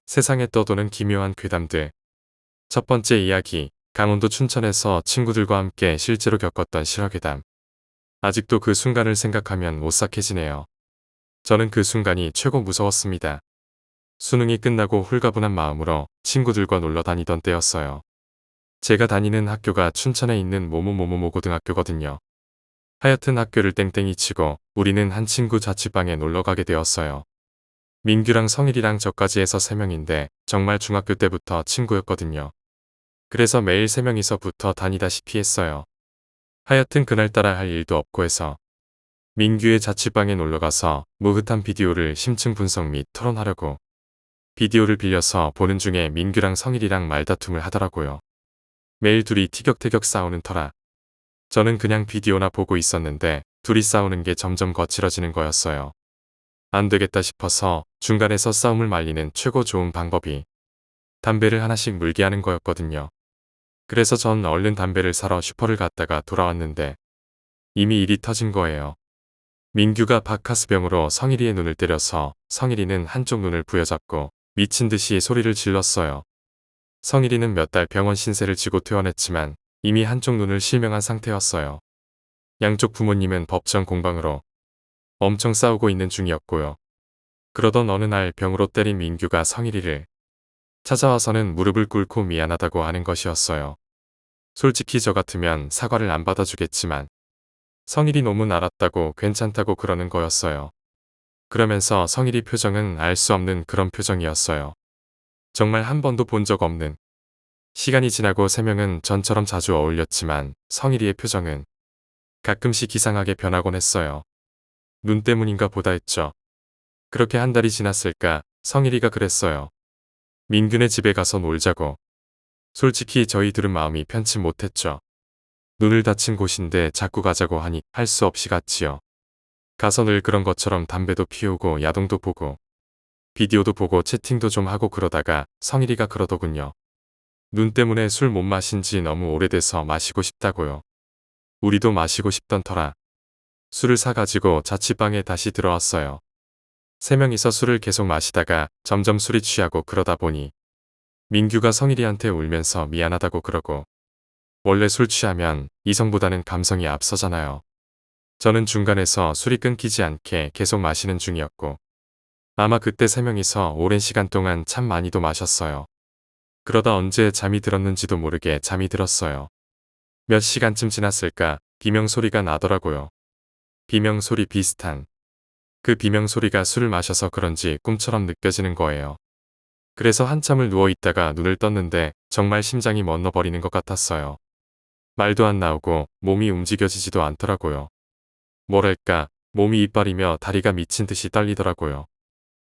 세상에 떠도는 기묘한 괴담들. 첫 번째 이야기, 강원도 춘천에서 친구들과 함께 실제로 겪었던 실화괴담. 아직도 그 순간을 생각하면 오싹해지네요. 저는 그 순간이 최고 무서웠습니다. 수능이 끝나고 홀가분한 마음으로 친구들과 놀러 다니던 때였어요. 제가 다니는 학교가 춘천에 있는 모모모모모 고등학교거든요. 하여튼 학교를 땡땡이 치고 우리는 한 친구 자취방에 놀러 가게 되었어요. 민규랑 성일이랑 저까지 해서 3명인데 정말 중학교 때부터 친구였거든요. 그래서 매일 3명이서 붙어 다니다시피 했어요. 하여튼 그날따라 할 일도 없고 해서 민규의 자취방에 놀러가서 무흐한 비디오를 심층 분석 및 토론하려고 비디오를 빌려서 보는 중에 민규랑 성일이랑 말다툼을 하더라고요. 매일 둘이 티격태격 싸우는 터라 저는 그냥 비디오나 보고 있었는데 둘이 싸우는 게 점점 거칠어지는 거였어요. 안 되겠다 싶어서 중간에서 싸움을 말리는 최고 좋은 방법이 담배를 하나씩 물게 하는 거였거든요. 그래서 전 얼른 담배를 사러 슈퍼를 갔다가 돌아왔는데 이미 일이 터진 거예요. 민규가 박하스병으로 성일이의 눈을 때려서 성일이는 한쪽 눈을 부여잡고 미친 듯이 소리를 질렀어요. 성일이는 몇 달 병원 신세를 지고 퇴원했지만 이미 한쪽 눈을 실명한 상태였어요. 양쪽 부모님은 법정 공방으로 엄청 싸우고 있는 중이었고요. 그러던 어느 날 병으로 때린 민규가 성일이를 찾아와서는 무릎을 꿇고 미안하다고 하는 것이었어요. 솔직히 저 같으면 사과를 안 받아주겠지만 성일이 너무 알았다고 괜찮다고 그러는 거였어요. 그러면서 성일이 표정은 알 수 없는 그런 표정이었어요. 정말 한 번도 본 적 없는. 시간이 지나고 3명은 전처럼 자주 어울렸지만 성일이의 표정은 가끔씩 이상하게 변하곤 했어요. 눈 때문인가 보다 했죠. 그렇게 한 달이 지났을까 성일이가 그랬어요. 민규네 집에 가서 놀자고. 솔직히 저희 둘은 마음이 편치 못했죠. 눈을 다친 곳인데 자꾸 가자고 하니 할 수 없이 갔지요. 가서 늘 그런 것처럼 담배도 피우고 야동도 보고 비디오도 보고 채팅도 좀 하고 그러다가 성일이가 그러더군요. 눈 때문에 술 못 마신 지 너무 오래돼서 마시고 싶다고요. 우리도 마시고 싶던 터라 술을 사가지고 자취방에 다시 들어왔어요. 3명이서 술을 계속 마시다가 점점 술이 취하고 그러다 보니 민규가 성일이한테 울면서 미안하다고 그러고 원래 술 취하면 이성보다는 감성이 앞서잖아요. 저는 중간에서 술이 끊기지 않게 계속 마시는 중이었고 아마 그때 3명이서 오랜 시간 동안 참 많이도 마셨어요. 그러다 언제 잠이 들었는지도 모르게 잠이 들었어요. 몇 시간쯤 지났을까 비명소리가 나더라고요. 비명소리 비슷한. 그 비명소리가 술을 마셔서 그런지 꿈처럼 느껴지는 거예요. 그래서 한참을 누워있다가 눈을 떴는데 정말 심장이 멎어버리는 것 같았어요. 말도 안 나오고 몸이 움직여지지도 않더라고요. 뭐랄까 몸이 이빨이며 다리가 미친 듯이 떨리더라고요.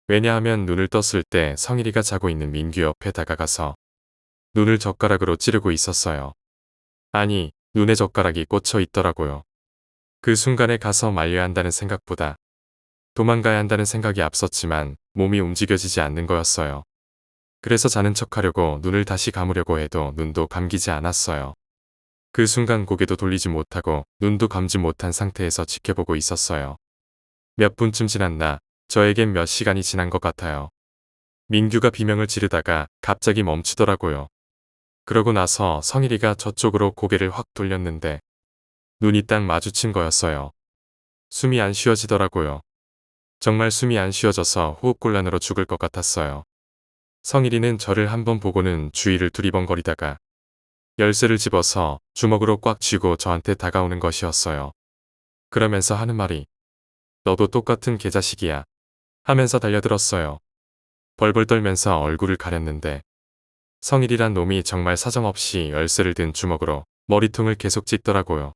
왜냐하면 눈을 떴을 때 성일이가 자고 있는 민규 옆에 다가가서 눈을 젓가락으로 찌르고 있었어요. 아니, 눈에 젓가락이 꽂혀 있더라고요. 그 순간에 가서 말려야 한다는 생각보다 도망가야 한다는 생각이 앞섰지만 몸이 움직여지지 않는 거였어요. 그래서 자는 척하려고 눈을 다시 감으려고 해도 눈도 감기지 않았어요. 그 순간 고개도 돌리지 못하고 눈도 감지 못한 상태에서 지켜보고 있었어요. 몇 분쯤 지났나 저에겐 몇 시간이 지난 것 같아요. 민규가 비명을 지르다가 갑자기 멈추더라고요. 그러고 나서 성일이가 저쪽으로 고개를 확 돌렸는데 눈이 딱 마주친 거였어요. 숨이 안 쉬어지더라고요. 정말 숨이 안 쉬어져서 호흡곤란으로 죽을 것 같았어요. 성일이는 저를 한번 보고는 주위를 두리번거리다가 열쇠를 집어서 주먹으로 꽉 쥐고 저한테 다가오는 것이었어요. 그러면서 하는 말이 너도 똑같은 개자식이야 하면서 달려들었어요. 벌벌 떨면서 얼굴을 가렸는데 성일이란 놈이 정말 사정없이 열쇠를 든 주먹으로 머리통을 계속 찢더라고요.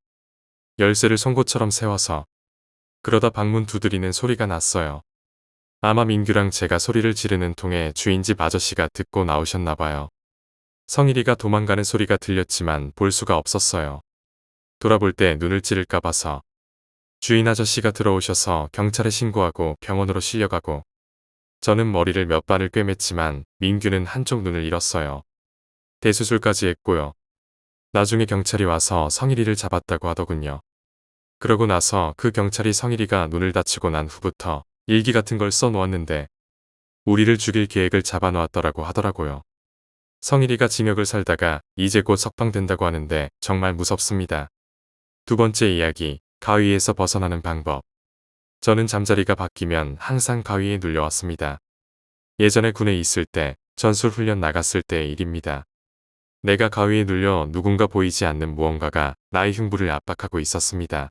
열쇠를 송곳처럼 세워서 그러다 방문 두드리는 소리가 났어요. 아마 민규랑 제가 소리를 지르는 통에 주인집 아저씨가 듣고 나오셨나봐요. 성일이가 도망가는 소리가 들렸지만 볼 수가 없었어요. 돌아볼 때 눈을 찌를까 봐서 주인 아저씨가 들어오셔서 경찰에 신고하고 병원으로 실려가고 저는 머리를 몇 발을 꿰맸지만 민규는 한쪽 눈을 잃었어요. 대수술까지 했고요. 나중에 경찰이 와서 성일이를 잡았다고 하더군요. 그러고 나서 그 경찰이 성일이가 눈을 다치고 난 후부터 일기 같은 걸 써놓았는데 우리를 죽일 계획을 잡아놓았더라고 하더라고요. 성일이가 징역을 살다가 이제 곧 석방된다고 하는데 정말 무섭습니다. 두 번째 이야기, 가위에서 벗어나는 방법. 저는 잠자리가 바뀌면 항상 가위에 눌려왔습니다. 예전에 군에 있을 때, 전술훈련 나갔을 때의 일입니다. 내가 가위에 눌려 누군가 보이지 않는 무언가가 나의 흉부를 압박하고 있었습니다.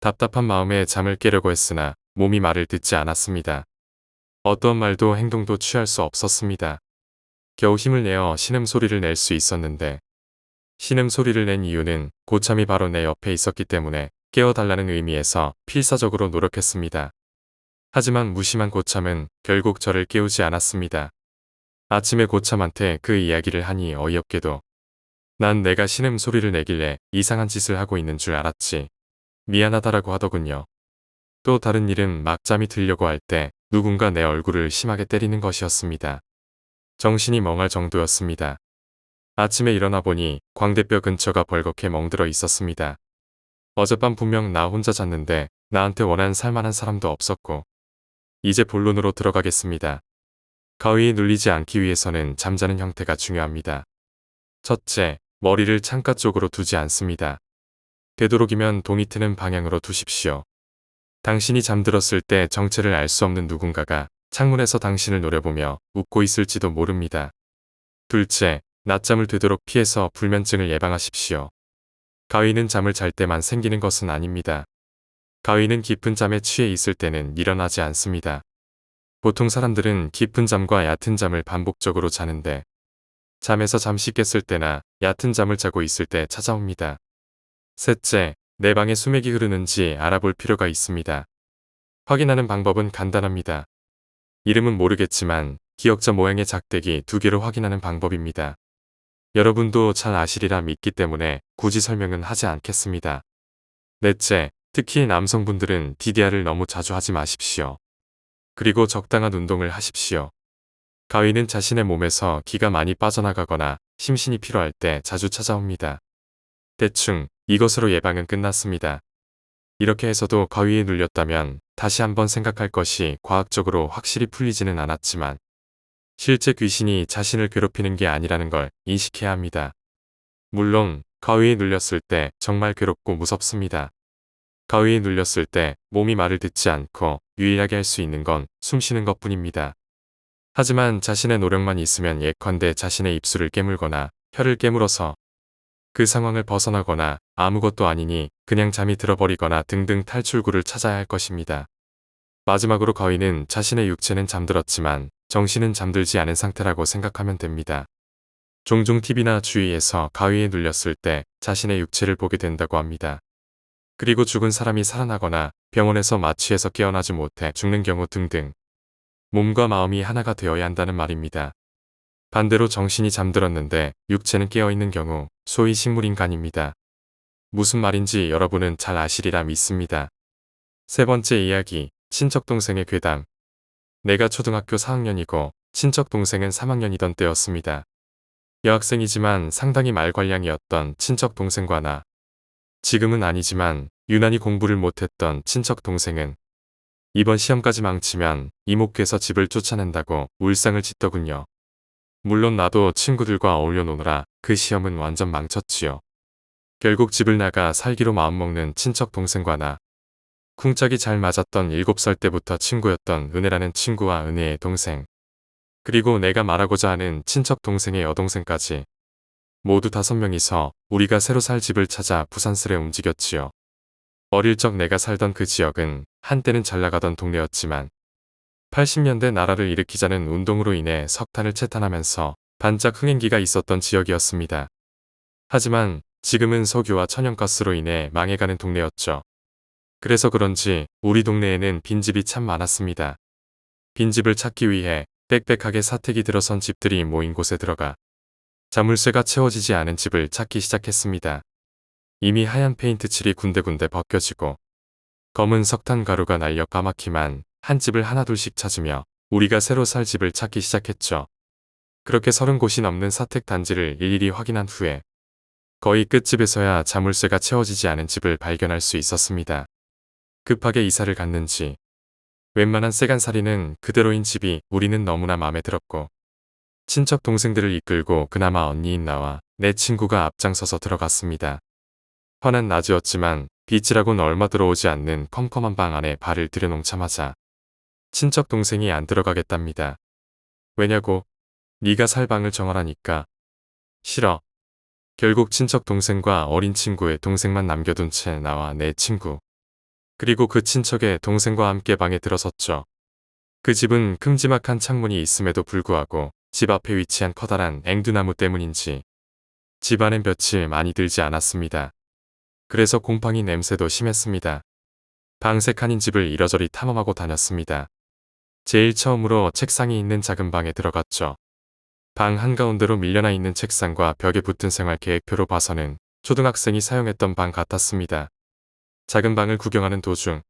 답답한 마음에 잠을 깨려고 했으나 몸이 말을 듣지 않았습니다. 어떤 말도 행동도 취할 수 없었습니다. 겨우 힘을 내어 신음소리를 낼 수 있었는데 신음소리를 낸 이유는 고참이 바로 내 옆에 있었기 때문에 깨워달라는 의미에서 필사적으로 노력했습니다. 하지만 무심한 고참은 결국 저를 깨우지 않았습니다. 아침에 고참한테 그 이야기를 하니 어이없게도 난 내가 신음소리를 내길래 이상한 짓을 하고 있는 줄 알았지. 미안하다라고 하더군요. 또 다른 일은 막 잠이 들려고 할 때 누군가 내 얼굴을 심하게 때리는 것이었습니다. 정신이 멍할 정도였습니다. 아침에 일어나 보니 광대뼈 근처가 벌겋게 멍들어 있었습니다. 어젯밤 분명 나 혼자 잤는데 나한테 원한 살만한 사람도 없었고 이제 본론으로 들어가겠습니다. 가위에 눌리지 않기 위해서는 잠자는 형태가 중요합니다. 첫째, 머리를 창가 쪽으로 두지 않습니다. 되도록이면 동이 트는 방향으로 두십시오. 당신이 잠들었을 때 정체를 알 수 없는 누군가가 창문에서 당신을 노려보며 웃고 있을지도 모릅니다. 둘째, 낮잠을 되도록 피해서 불면증을 예방하십시오. 가위는 잠을 잘 때만 생기는 것은 아닙니다. 가위는 깊은 잠에 취해 있을 때는 일어나지 않습니다. 보통 사람들은 깊은 잠과 얕은 잠을 반복적으로 자는데 잠에서 잠시 깼을 때나 얕은 잠을 자고 있을 때 찾아옵니다. 셋째, 내 방에 수맥이 흐르는지 알아볼 필요가 있습니다. 확인하는 방법은 간단합니다. 이름은 모르겠지만 기역자 모양의 작대기 2개로 확인하는 방법입니다. 여러분도 잘 아시리라 믿기 때문에 굳이 설명은 하지 않겠습니다. 넷째, 특히 남성분들은 DDR을 너무 자주 하지 마십시오. 그리고 적당한 운동을 하십시오. 가위는 자신의 몸에서 기가 많이 빠져나가거나 심신이 필요할 때 자주 찾아옵니다. 대충 이것으로 예방은 끝났습니다. 이렇게 해서도 가위에 눌렸다면 다시 한번 생각할 것이 과학적으로 확실히 풀리지는 않았지만 실제 귀신이 자신을 괴롭히는 게 아니라는 걸 인식해야 합니다. 물론 가위에 눌렸을 때 정말 괴롭고 무섭습니다. 가위에 눌렸을 때 몸이 말을 듣지 않고 유일하게 할 수 있는 건 숨쉬는 것뿐입니다. 하지만 자신의 노력만 있으면 예컨대 자신의 입술을 깨물거나 혀를 깨물어서 그 상황을 벗어나거나 아무것도 아니니 그냥 잠이 들어버리거나 등등 탈출구를 찾아야 할 것입니다. 마지막으로 가위는 자신의 육체는 잠들었지만 정신은 잠들지 않은 상태라고 생각하면 됩니다. 종종 TV나 주위에서 가위에 눌렸을 때 자신의 육체를 보게 된다고 합니다. 그리고 죽은 사람이 살아나거나 병원에서 마취해서 깨어나지 못해 죽는 경우 등등. 몸과 마음이 하나가 되어야 한다는 말입니다. 반대로 정신이 잠들었는데 육체는 깨어있는 경우 소위 식물인간입니다. 무슨 말인지 여러분은 잘 아시리라 믿습니다. 세 번째 이야기, 친척동생의 괴담. 내가 초등학교 4학년이고 친척동생은 3학년이던 때였습니다. 여학생이지만 상당히 말괄량이었던 친척동생과 나. 지금은 아니지만 유난히 공부를 못했던 친척동생은 이번 시험까지 망치면 이모께서 집을 쫓아낸다고 울상을 짓더군요. 물론 나도 친구들과 어울려 노느라 그 시험은 완전 망쳤지요. 결국 집을 나가 살기로 마음먹는 친척동생과 나. 쿵짝이 잘 맞았던 7살 때부터 친구였던 은혜라는 친구와 은혜의 동생. 그리고 내가 말하고자 하는 친척동생의 여동생까지. 모두 5명이서 우리가 새로 살 집을 찾아 부산스레 움직였지요. 어릴 적 내가 살던 그 지역은 한때는 잘 나가던 동네였지만 80년대 나라를 일으키자는 운동으로 인해 석탄을 채탄하면서 반짝 흥행기가 있었던 지역이었습니다. 하지만 지금은 석유와 천연가스로 인해 망해가는 동네였죠. 그래서 그런지 우리 동네에는 빈집이 참 많았습니다. 빈집을 찾기 위해 빽빽하게 사택이 들어선 집들이 모인 곳에 들어가 자물쇠가 채워지지 않은 집을 찾기 시작했습니다. 이미 하얀 페인트 칠이 군데군데 벗겨지고 검은 석탄 가루가 날려 까맣기만 한 집을 하나둘씩 찾으며 우리가 새로 살 집을 찾기 시작했죠. 그렇게 30곳이 넘는 사택 단지를 일일이 확인한 후에 거의 끝집에서야 자물쇠가 채워지지 않은 집을 발견할 수 있었습니다. 급하게 이사를 갔는지 웬만한 세간살이는 그대로인 집이 우리는 너무나 마음에 들었고 친척 동생들을 이끌고 그나마 언니인 나와 내 친구가 앞장서서 들어갔습니다. 환한 낮이었지만 빛이라고는 얼마 들어오지 않는 컴컴한 방 안에 발을 들여놓자마자 친척 동생이 안 들어가겠답니다. 왜냐고? 네가 살 방을 정하라니까. 싫어. 결국 친척 동생과 어린 친구의 동생만 남겨둔 채 나와 내 친구 그리고 그 친척의 동생과 함께 방에 들어섰죠. 그 집은 큼지막한 창문이 있음에도 불구하고 집 앞에 위치한 커다란 앵두나무 때문인지 집 안엔 볕이 많이 들지 않았습니다. 그래서 곰팡이 냄새도 심했습니다. 방 3칸인 집을 이러저리 탐험하고 다녔습니다. 제일 처음으로 책상이 있는 작은 방에 들어갔죠. 방 한가운데로 밀려나 있는 책상과 벽에 붙은 생활 계획표로 봐서는 초등학생이 사용했던 방 같았습니다. 작은 방을 구경하는 도중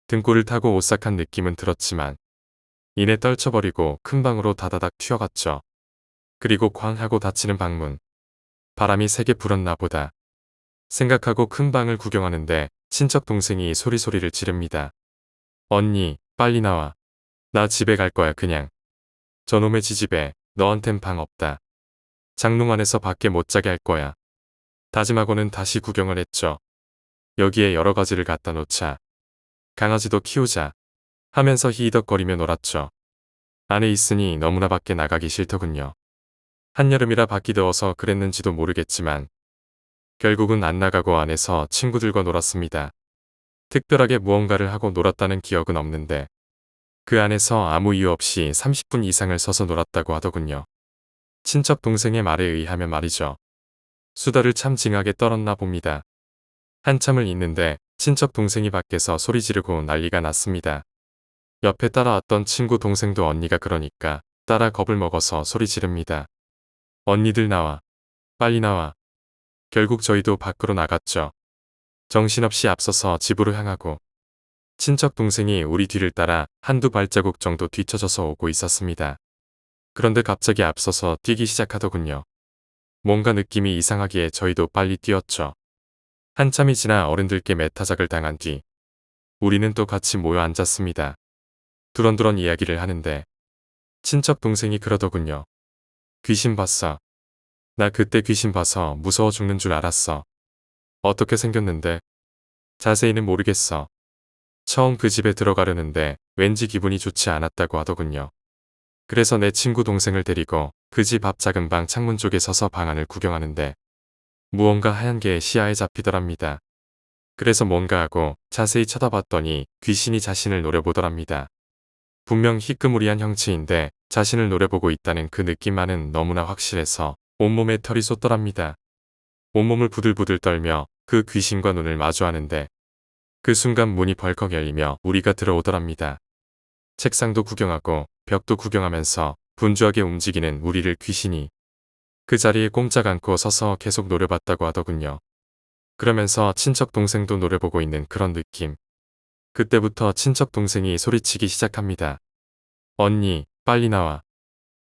등골을 타고 오싹한 느낌은 들었지만 이내 떨쳐버리고 큰 방으로 다다닥 튀어갔죠. 그리고 쾅 하고 닫히는 방문. 바람이 세게 불었나 보다 생각하고 큰 방을 구경하는데 친척 동생이 소리소리를 지릅니다. 언니, 빨리 나와. 나 집에 갈 거야 그냥. 저놈의 지집에 너한텐 방 없다. 장롱 안에서 밖에 못 자게 할 거야. 다짐하고는 다시 구경을 했죠. 여기에 여러 가지를 갖다 놓자. 강아지도 키우자. 하면서 히덕거리며 놀았죠. 안에 있으니 너무나 밖에 나가기 싫더군요. 한여름이라 밖이 더워서 그랬는지도 모르겠지만 결국은 안 나가고 안에서 친구들과 놀았습니다. 특별하게 무언가를 하고 놀았다는 기억은 없는데 그 안에서 아무 이유 없이 30분 이상을 서서 놀았다고 하더군요. 친척 동생의 말에 의하면 말이죠. 수다를 참 징하게 떨었나 봅니다. 한참을 있는데 친척 동생이 밖에서 소리 지르고 난리가 났습니다. 옆에 따라왔던 친구 동생도 언니가 그러니까 따라 겁을 먹어서 소리 지릅니다. 언니들 나와. 빨리 나와. 결국 저희도 밖으로 나갔죠. 정신없이 앞서서 집으로 향하고 친척 동생이 우리 뒤를 따라 한두 발자국 정도 뒤쳐져서 오고 있었습니다. 그런데 갑자기 앞서서 뛰기 시작하더군요. 뭔가 느낌이 이상하기에 저희도 빨리 뛰었죠. 한참이 지나 어른들께 매타작을 당한 뒤 우리는 또 같이 모여 앉았습니다. 두런두런 이야기를 하는데 친척 동생이 그러더군요. 귀신 봤어. 나 그때 귀신 봐서 무서워 죽는 줄 알았어. 어떻게 생겼는데? 자세히는 모르겠어. 처음 그 집에 들어가려는데 왠지 기분이 좋지 않았다고 하더군요. 그래서 내 친구 동생을 데리고 그 집 앞 작은 방 창문 쪽에 서서 방 안을 구경하는데 무언가 하얀 게 시야에 잡히더랍니다. 그래서 뭔가 하고 자세히 쳐다봤더니 귀신이 자신을 노려보더랍니다. 분명 희끄무리한 형체인데 자신을 노려보고 있다는 그 느낌만은 너무나 확실해서 온몸에 털이 솟더랍니다. 온몸을 부들부들 떨며 그 귀신과 눈을 마주하는데 그 순간 문이 벌컥 열리며 우리가 들어오더랍니다. 책상도 구경하고 벽도 구경하면서 분주하게 움직이는 우리를 귀신이 그 자리에 꼼짝 않고 서서 계속 노려봤다고 하더군요. 그러면서 친척 동생도 노려보고 있는 그런 느낌. 그때부터 친척 동생이 소리치기 시작합니다. 언니, 빨리 나와.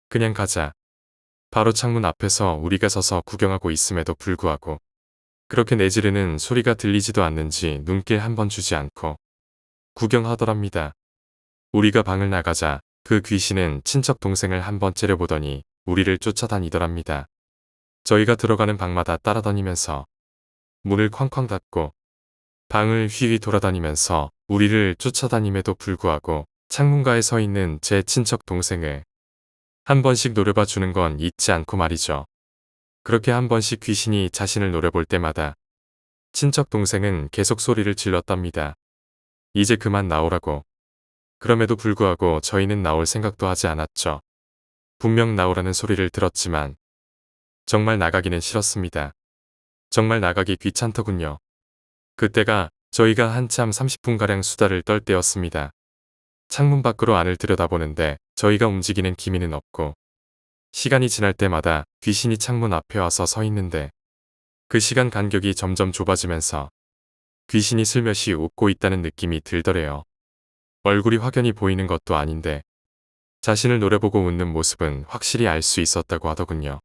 그냥 가자. 바로 창문 앞에서 우리가 서서 구경하고 있음에도 불구하고 그렇게 내지르는 소리가 들리지도 않는지 눈길 한 번 주지 않고 구경하더랍니다. 우리가 방을 나가자 그 귀신은 친척 동생을 한 번 째려보더니 우리를 쫓아다니더랍니다. 저희가 들어가는 방마다 따라다니면서 문을 쾅쾅 닫고 방을 휘휘 돌아다니면서 우리를 쫓아다님에도 불구하고 창문가에 서 있는 제 친척 동생을 한 번씩 노려봐 주는 건 잊지 않고 말이죠. 그렇게 한 번씩 귀신이 자신을 노려볼 때마다 친척 동생은 계속 소리를 질렀답니다. 이제 그만 나오라고. 그럼에도 불구하고 저희는 나올 생각도 하지 않았죠. 분명 나오라는 소리를 들었지만 정말 나가기는 싫었습니다. 정말 나가기 귀찮더군요. 그때가 저희가 한참 30분가량 수다를 떨 때였습니다. 창문 밖으로 안을 들여다보는데 저희가 움직이는 기미는 없고 시간이 지날 때마다 귀신이 창문 앞에 와서 서 있는데 그 시간 간격이 점점 좁아지면서 귀신이 슬며시 웃고 있다는 느낌이 들더래요. 얼굴이 확연히 보이는 것도 아닌데 자신을 노려보고 웃는 모습은 확실히 알 수 있었다고 하더군요.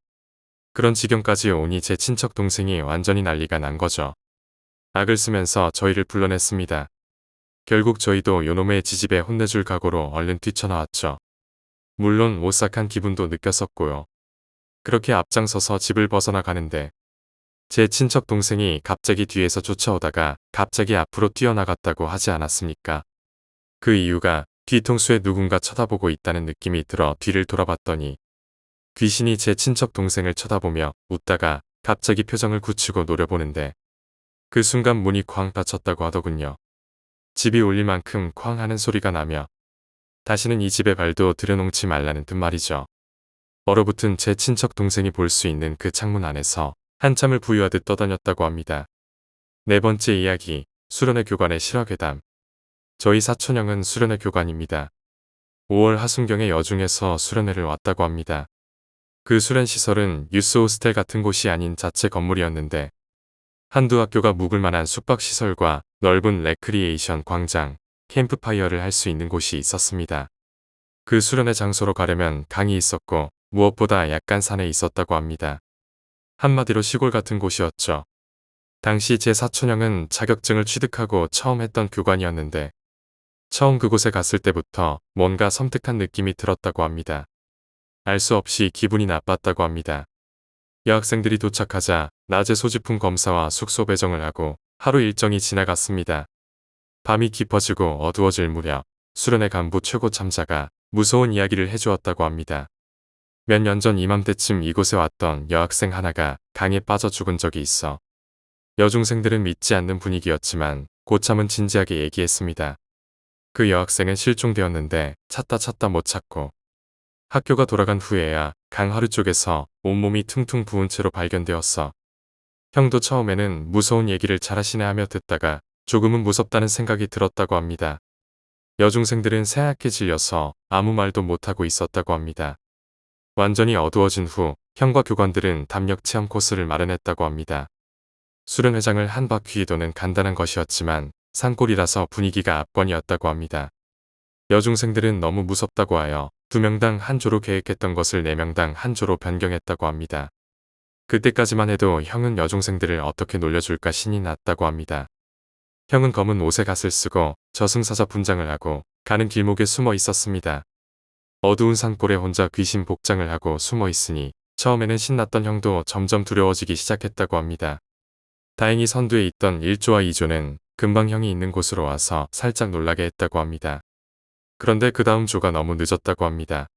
그런 지경까지 오니 제 친척 동생이 완전히 난리가 난 거죠. 악을 쓰면서 저희를 불러냈습니다. 결국 저희도 요놈의 지집에 혼내줄 각오로 얼른 뛰쳐나왔죠. 물론 오싹한 기분도 느꼈었고요. 그렇게 앞장서서 집을 벗어나 가는데 제 친척 동생이 갑자기 뒤에서 쫓아오다가 갑자기 앞으로 뛰어나갔다고 하지 않았습니까? 그 이유가 뒤통수에 누군가 쳐다보고 있다는 느낌이 들어 뒤를 돌아봤더니 귀신이 제 친척 동생을 쳐다보며 웃다가 갑자기 표정을 굳히고 노려보는데 그 순간 문이 쾅 닫혔다고 하더군요. 집이 울릴 만큼 쾅 하는 소리가 나며 다시는 이 집에 발도 들여놓지 말라는 뜻 말이죠. 얼어붙은 제 친척 동생이 볼 수 있는 그 창문 안에서 한참을 부유하듯 떠다녔다고 합니다. 네 번째 이야기, 수련회 교관의 실화괴담. 저희 사촌형은 수련회 교관입니다. 5월 하순경에 여중에서 수련회를 왔다고 합니다. 그 수련시설은 유스 호스텔 같은 곳이 아닌 자체 건물이었는데 한두 학교가 묵을 만한 숙박시설과 넓은 레크리에이션 광장, 캠프파이어를 할 수 있는 곳이 있었습니다. 그 수련회 장소로 가려면 강이 있었고 무엇보다 약간 산에 있었다고 합니다. 한마디로 시골 같은 곳이었죠. 당시 제 사촌형은 자격증을 취득하고 처음 했던 교관이었는데 처음 그곳에 갔을 때부터 뭔가 섬뜩한 느낌이 들었다고 합니다. 알 수 없이 기분이 나빴다고 합니다. 여학생들이 도착하자 낮에 소지품 검사와 숙소 배정을 하고 하루 일정이 지나갔습니다. 밤이 깊어지고 어두워질 무렵 수련회 간부 최고 참자가 무서운 이야기를 해주었다고 합니다. 몇 년 전 이맘때쯤 이곳에 왔던 여학생 하나가 강에 빠져 죽은 적이 있어. 여중생들은 믿지 않는 분위기였지만 고참은 진지하게 얘기했습니다. 그 여학생은 실종되었는데 찾다 못 찾고 학교가 돌아간 후에야 강 하류 쪽에서 온몸이 퉁퉁 부은 채로 발견되었어. 형도 처음에는 무서운 얘기를 잘하시네 하며 듣다가 조금은 무섭다는 생각이 들었다고 합니다. 여중생들은 새하얗게 질려서 아무 말도 못하고 있었다고 합니다. 완전히 어두워진 후 형과 교관들은 담력 체험 코스를 마련했다고 합니다. 수련회장을 한 바퀴 도는 간단한 것이었지만 산골이라서 분위기가 압권이었다고 합니다. 여중생들은 너무 무섭다고 하여 2명당 한 조로 계획했던 것을 4명당 한 조로 변경했다고 합니다. 그때까지만 해도 형은 여중생들을 어떻게 놀려줄까 신이 났다고 합니다. 형은 검은 옷에 갓을 쓰고 저승사자 분장을 하고 가는 길목에 숨어 있었습니다. 어두운 산골에 혼자 귀신 복장을 하고 숨어 있으니 처음에는 신났던 형도 점점 두려워지기 시작했다고 합니다. 다행히 선두에 있던 1조와 2조는 금방 형이 있는 곳으로 와서 살짝 놀라게 했다고 합니다. 그런데 그 다음 조가 너무 늦었다고 합니다.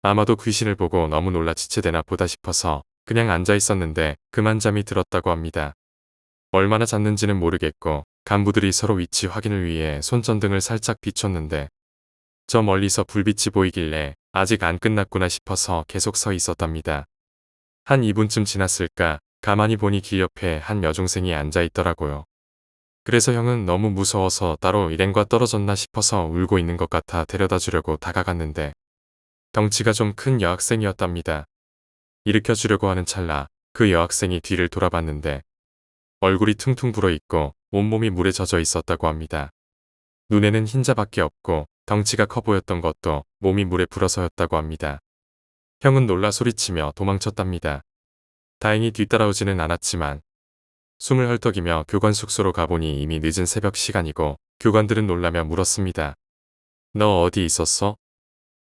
아마도 귀신을 보고 너무 놀라 지체되나 보다 싶어서 그냥 앉아 있었는데 그만 잠이 들었다고 합니다. 얼마나 잤는지는 모르겠고 간부들이 서로 위치 확인을 위해 손전등을 살짝 비췄는데 저 멀리서 불빛이 보이길래 아직 안 끝났구나 싶어서 계속 서 있었답니다. 한 2분쯤 지났을까 가만히 보니 길 옆에 한 여중생이 앉아 있더라고요. 그래서 형은 너무 무서워서 따로 일행과 떨어졌나 싶어서 울고 있는 것 같아 데려다 주려고 다가갔는데 덩치가 좀 큰 여학생이었답니다. 일으켜 주려고 하는 찰나 그 여학생이 뒤를 돌아봤는데 얼굴이 퉁퉁 불어있고 온몸이 물에 젖어 있었다고 합니다. 눈에는 흰자밖에 없고 덩치가 커 보였던 것도 몸이 물에 불어서였다고 합니다. 형은 놀라 소리치며 도망쳤답니다. 다행히 뒤따라오지는 않았지만 숨을 헐떡이며 교관 숙소로 가보니 이미 늦은 새벽 시간이고 교관들은 놀라며 물었습니다. 너 어디 있었어?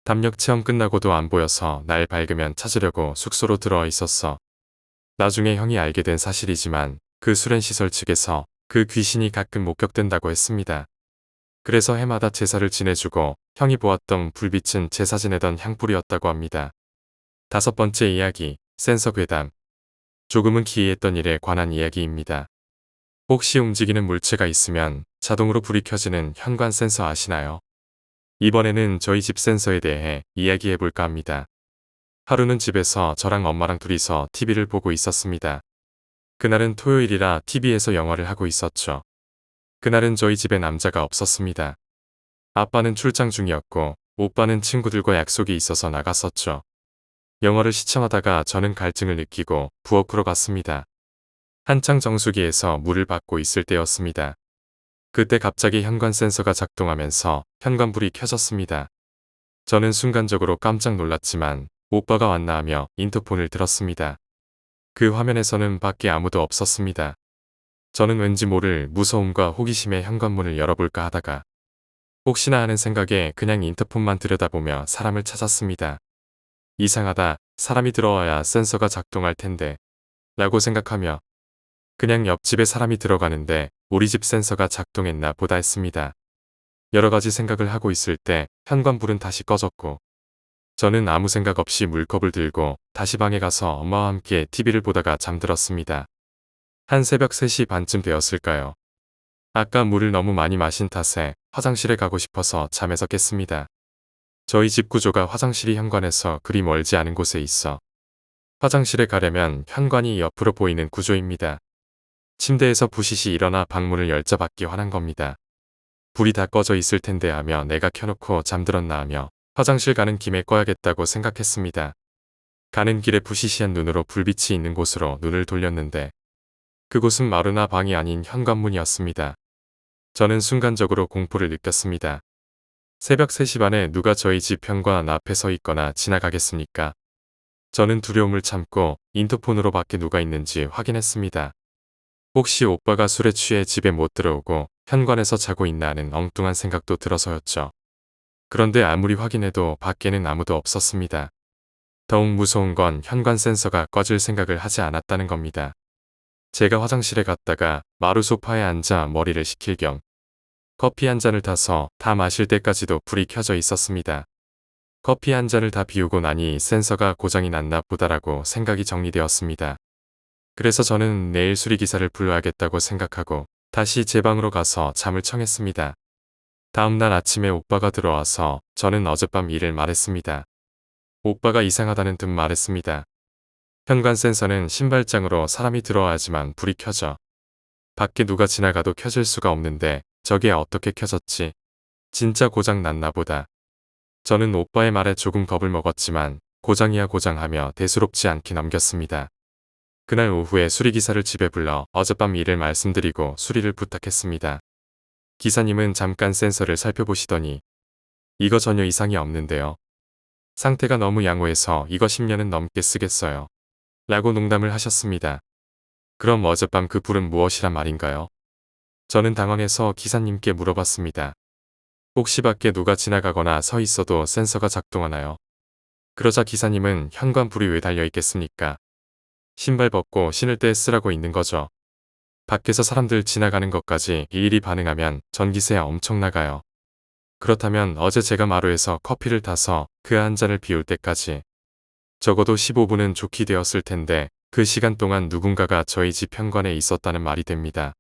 담력 체험 끝나고도 안 보여서 날 밝으면 찾으려고 숙소로 들어와 있었어. 나중에 형이 알게 된 사실이지만 그 수련시설 측에서 그 귀신이 가끔 목격된다고 했습니다. 그래서 해마다 제사를 지내주고 형이 보았던 불빛은 제사 지내던 향불이었다고 합니다. 5번째 이야기, 센서 괴담. 조금은 기이했던 일에 관한 이야기입니다. 혹시 움직이는 물체가 있으면 자동으로 불이 켜지는 현관 센서 아시나요? 이번에는 저희 집 센서에 대해 이야기해볼까 합니다. 하루는 집에서 저랑 엄마랑 둘이서 TV를 보고 있었습니다. 그날은 토요일이라 TV에서 영화를 하고 있었죠. 그날은 저희 집에 남자가 없었습니다. 아빠는 출장 중이었고 오빠는 친구들과 약속이 있어서 나갔었죠. 영화를 시청하다가 저는 갈증을 느끼고 부엌으로 갔습니다. 한창 정수기에서 물을 받고 있을 때였습니다. 그때 갑자기 현관 센서가 작동하면서 현관불이 켜졌습니다. 저는 순간적으로 깜짝 놀랐지만 오빠가 왔나 하며 인터폰을 들었습니다. 그 화면에서는 밖에 아무도 없었습니다. 저는 왠지 모를 무서움과 호기심에 현관문을 열어볼까 하다가 혹시나 하는 생각에 그냥 인터폰만 들여다보며 사람을 찾았습니다. 이상하다. 사람이 들어와야 센서가 작동할 텐데 라고 생각하며 그냥 옆집에 사람이 들어가는데 우리 집 센서가 작동했나 보다 했습니다. 여러 가지 생각을 하고 있을 때 현관불은 다시 꺼졌고 저는 아무 생각 없이 물컵을 들고 다시 방에 가서 엄마와 함께 TV를 보다가 잠들었습니다. 한 새벽 3시 반쯤 되었을까요? 아까 물을 너무 많이 마신 탓에 화장실에 가고 싶어서 잠에서 깼습니다. 저희 집 구조가 화장실이 현관에서 그리 멀지 않은 곳에 있어 화장실에 가려면 현관이 옆으로 보이는 구조입니다. 침대에서 부시시 일어나 방문을 열자 받기 화난 겁니다. 불이 다 꺼져 있을 텐데 하며 내가 켜놓고 잠들었나 하며 화장실 가는 김에 꺼야겠다고 생각했습니다. 가는 길에 부시시한 눈으로 불빛이 있는 곳으로 눈을 돌렸는데 그곳은 마루나 방이 아닌 현관문이었습니다. 저는 순간적으로 공포를 느꼈습니다. 새벽 3시 반에 누가 저희 집 현관 앞에 서 있거나 지나가겠습니까? 저는 두려움을 참고 인터폰으로 밖에 누가 있는지 확인했습니다. 혹시 오빠가 술에 취해 집에 못 들어오고 현관에서 자고 있나 하는 엉뚱한 생각도 들어서였죠. 그런데 아무리 확인해도 밖에는 아무도 없었습니다. 더욱 무서운 건 현관 센서가 꺼질 생각을 하지 않았다는 겁니다. 제가 화장실에 갔다가 마루 소파에 앉아 머리를 식힐 겸 커피 한 잔을 타서 다 마실 때까지도 불이 켜져 있었습니다. 커피 한 잔을 다 비우고 나니 센서가 고장이 났나 보다라고 생각이 정리되었습니다. 그래서 저는 내일 수리기사를 불러야겠다고 생각하고 다시 제 방으로 가서 잠을 청했습니다. 다음날 아침에 오빠가 들어와서 저는 어젯밤 일을 말했습니다. 오빠가 이상하다는 듯 말했습니다. 현관 센서는 신발장으로 사람이 들어와야지만 불이 켜져. 밖에 누가 지나가도 켜질 수가 없는데 저게 어떻게 켜졌지? 진짜 고장 났나 보다. 저는 오빠의 말에 조금 겁을 먹었지만 고장이야 고장하며 대수롭지 않게 넘겼습니다. 그날 오후에 수리기사를 집에 불러 어젯밤 일을 말씀드리고 수리를 부탁했습니다. 기사님은 잠깐 센서를 살펴보시더니 이거 전혀 이상이 없는데요. 상태가 너무 양호해서 이거 10년은 넘게 쓰겠어요. 라고 농담을 하셨습니다. 그럼 어젯밤 그 불은 무엇이란 말인가요? 저는 당황해서 기사님께 물어봤습니다. 혹시 밖에 누가 지나가거나 서 있어도 센서가 작동하나요? 그러자 기사님은 현관 불이 왜 달려 있겠습니까? 신발 벗고 신을 때 쓰라고 있는 거죠. 밖에서 사람들 지나가는 것까지 일일이 반응하면 전기세 엄청 나가요. 그렇다면 어제 제가 마루에서 커피를 타서 그 한 잔을 비울 때까지 적어도 15분은 좋게 되었을 텐데 그 시간 동안 누군가가 저희 집 현관에 있었다는 말이 됩니다.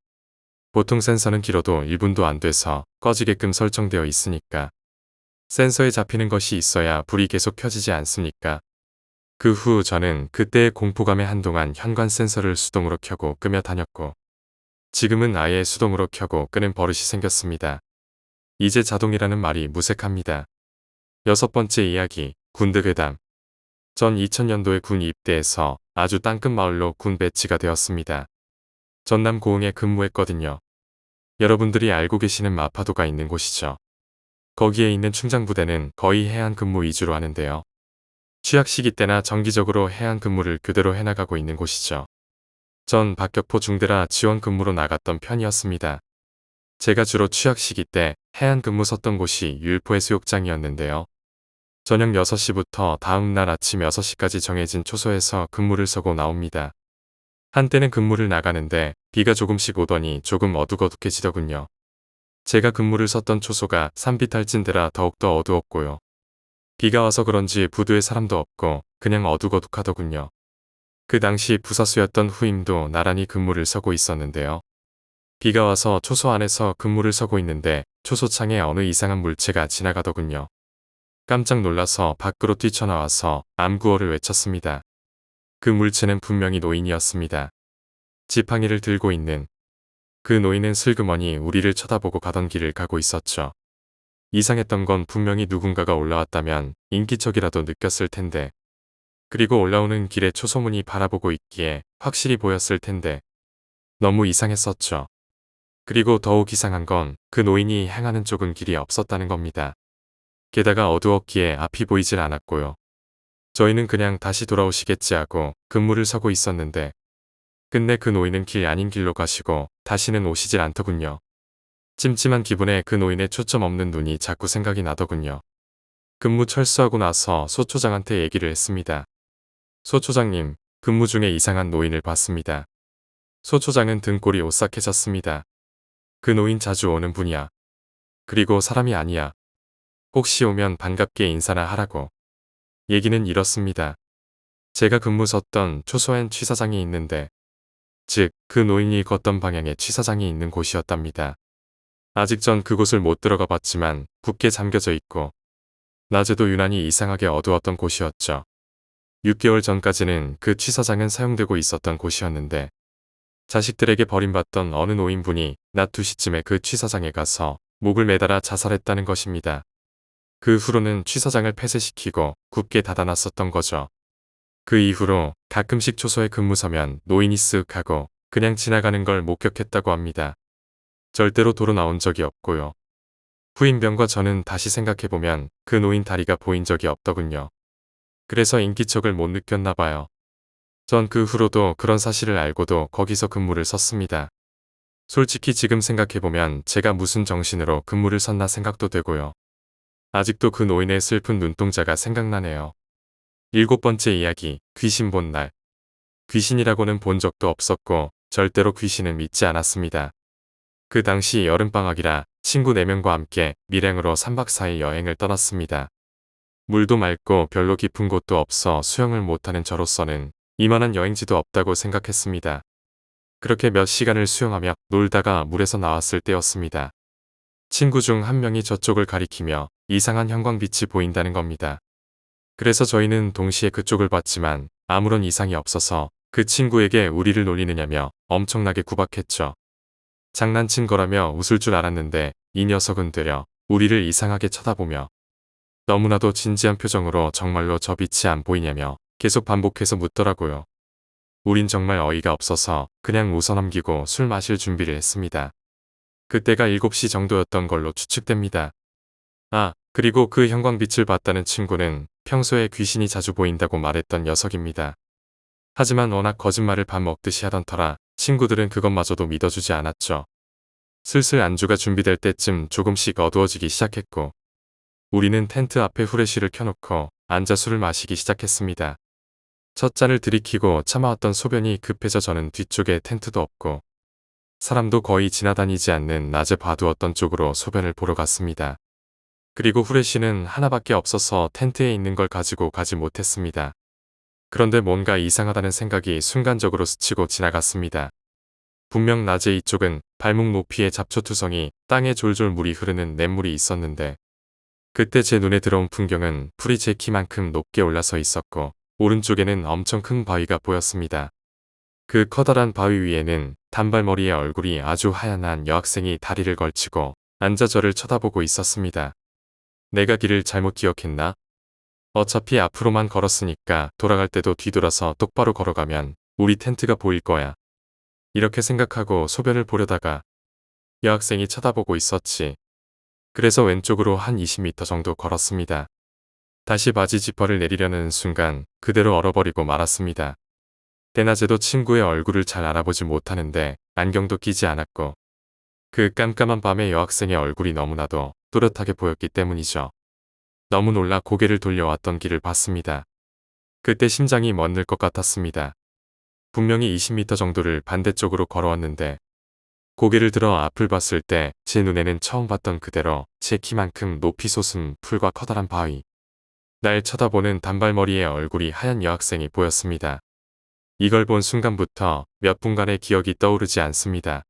보통 센서는 길어도 1분도 안 돼서 꺼지게끔 설정되어 있으니까 센서에 잡히는 것이 있어야 불이 계속 켜지지 않습니까? 그 후 저는 그때의 공포감에 한동안 현관 센서를 수동으로 켜고 끄며 다녔고 지금은 아예 수동으로 켜고 끄는 버릇이 생겼습니다. 이제 자동이라는 말이 무색합니다. 6번째 이야기, 군대 괴담. 전 2000년도에 군 입대해서 아주 땅끝 마을로 군 배치가 되었습니다. 전남 고흥에 근무했거든요. 여러분들이 알고 계시는 마파도가 있는 곳이죠. 거기에 있는 충장부대는 거의 해안 근무 위주로 하는데요. 취약 시기 때나 정기적으로 해안 근무를 교대로 해나가고 있는 곳이죠. 전 박격포 중대라 지원 근무로 나갔던 편이었습니다. 제가 주로 취약 시기 때 해안 근무 섰던 곳이 율포해수욕장이었는데요. 저녁 6시부터 다음날 아침 6시까지 정해진 초소에서 근무를 서고 나옵니다. 한때는 근무를 나가는데 비가 조금씩 오더니 조금 어둑어둑해지더군요. 제가 근무를 섰던 초소가 산비탈진대라 더욱더 어두웠고요. 비가 와서 그런지 부두에 사람도 없고 그냥 어둑어둑하더군요. 그 당시 부사수였던 후임도 나란히 근무를 서고 있었는데요. 비가 와서 초소 안에서 근무를 서고 있는데 초소창에 어느 이상한 물체가 지나가더군요. 깜짝 놀라서 밖으로 뛰쳐나와서 암구호를 외쳤습니다. 그 물체는 분명히 노인이었습니다. 지팡이를 들고 있는 그 노인은 슬그머니 우리를 쳐다보고 가던 길을 가고 있었죠. 이상했던 건 분명히 누군가가 올라왔다면 인기척이라도 느꼈을 텐데 그리고 올라오는 길에 초소문이 바라보고 있기에 확실히 보였을 텐데 너무 이상했었죠. 그리고 더욱 이상한 건 그 노인이 향하는 쪽은 길이 없었다는 겁니다. 게다가 어두웠기에 앞이 보이질 않았고요. 저희는 그냥 다시 돌아오시겠지 하고 근무를 서고 있었는데 끝내 그 노인은 길 아닌 길로 가시고 다시는 오시질 않더군요. 찜찜한 기분에 그 노인의 초점 없는 눈이 자꾸 생각이 나더군요. 근무 철수하고 나서 소초장한테 얘기를 했습니다. 소초장님, 근무 중에 이상한 노인을 봤습니다. 소초장은 등골이 오싹해졌습니다. 그 노인 자주 오는 분이야. 그리고 사람이 아니야. 혹시 오면 반갑게 인사나 하라고. 얘기는 이렇습니다. 제가 근무 섰던 초소엔 취사장이 있는데, 즉 그 노인이 걷던 방향에 취사장이 있는 곳이었답니다. 아직 전 그곳을 못 들어가 봤지만 굳게 잠겨져 있고 낮에도 유난히 이상하게 어두웠던 곳이었죠. 6개월 전까지는 그 취사장은 사용되고 있었던 곳이었는데 자식들에게 버림받던 어느 노인분이 낮 2시쯤에 그 취사장에 가서 목을 매달아 자살했다는 것입니다. 그 후로는 취사장을 폐쇄시키고 굳게 닫아놨었던 거죠. 그 이후로 가끔씩 초소에 근무 서면 노인이 쓱 하고 그냥 지나가는 걸 목격했다고 합니다. 절대로 도로 나온 적이 없고요. 후임병과 저는 다시 생각해보면 그 노인 다리가 보인 적이 없더군요. 그래서 인기척을 못 느꼈나 봐요. 전 그 후로도 그런 사실을 알고도 거기서 근무를 섰습니다. 솔직히 지금 생각해보면 제가 무슨 정신으로 근무를 섰나 생각도 되고요. 아직도 그 노인의 슬픈 눈동자가 생각나네요. 7번째 이야기, 귀신 본 날. 귀신이라고는 본 적도 없었고 절대로 귀신은 믿지 않았습니다. 그 당시 여름방학이라 친구 4명과 함께 밀양으로 3박 4일 여행을 떠났습니다. 물도 맑고 별로 깊은 곳도 없어 수영을 못하는 저로서는 이만한 여행지도 없다고 생각했습니다. 그렇게 몇 시간을 수영하며 놀다가 물에서 나왔을 때였습니다. 친구 중 한 명이 저쪽을 가리키며 이상한 형광빛이 보인다는 겁니다. 그래서 저희는 동시에 그쪽을 봤지만 아무런 이상이 없어서 그 친구에게 우리를 놀리느냐며 엄청나게 구박했죠. 장난친 거라며 웃을 줄 알았는데 이 녀석은 되려 우리를 이상하게 쳐다보며 너무나도 진지한 표정으로 정말로 저 빛이 안 보이냐며 계속 반복해서 묻더라고요. 우린 정말 어이가 없어서 그냥 웃어넘기고 술 마실 준비를 했습니다. 그때가 7시 정도였던 걸로 추측됩니다. 아, 그리고 그 형광빛을 봤다는 친구는 평소에 귀신이 자주 보인다고 말했던 녀석입니다. 하지만 워낙 거짓말을 밥 먹듯이 하던 터라 친구들은 그것마저도 믿어주지 않았죠. 슬슬 안주가 준비될 때쯤 조금씩 어두워지기 시작했고 우리는 텐트 앞에 후레쉬를 켜놓고 앉아 술을 마시기 시작했습니다. 첫 잔을 들이키고 참아왔던 소변이 급해져 저는 뒤쪽에 텐트도 없고 사람도 거의 지나다니지 않는 낮에 봐두었던 쪽으로 소변을 보러 갔습니다. 그리고 후레쉬는 하나밖에 없어서 텐트에 있는 걸 가지고 가지 못했습니다. 그런데 뭔가 이상하다는 생각이 순간적으로 스치고 지나갔습니다. 분명 낮에 이쪽은 발목 높이의 잡초투성이 땅에 졸졸 물이 흐르는 냇물이 있었는데 그때 제 눈에 들어온 풍경은 풀이 제 키만큼 높게 올라서 있었고 오른쪽에는 엄청 큰 바위가 보였습니다. 그 커다란 바위 위에는 단발머리의 얼굴이 아주 하얀 여학생이 다리를 걸치고 앉아 저를 쳐다보고 있었습니다. 내가 길을 잘못 기억했나? 어차피 앞으로만 걸었으니까 돌아갈 때도 뒤돌아서 똑바로 걸어가면 우리 텐트가 보일 거야. 이렇게 생각하고 소변을 보려다가 여학생이 쳐다보고 있었지. 그래서 왼쪽으로 한 20m 정도 걸었습니다. 다시 바지 지퍼를 내리려는 순간 그대로 얼어버리고 말았습니다. 대낮에도 친구의 얼굴을 잘 알아보지 못하는데 안경도 끼지 않았고 그 깜깜한 밤에 여학생의 얼굴이 너무나도 또렷하게 보였기 때문이죠. 너무 놀라 고개를 돌려왔던 길을 봤습니다. 그때 심장이 멎는 것 같았습니다. 분명히 20m 정도를 반대쪽으로 걸어왔는데 고개를 들어 앞을 봤을 때 제 눈에는 처음 봤던 그대로 제 키만큼 높이 솟은 풀과 커다란 바위, 날 쳐다보는 단발머리의 얼굴이 하얀 여학생이 보였습니다. 이걸 본 순간부터 몇 분간의 기억이 떠오르지 않습니다.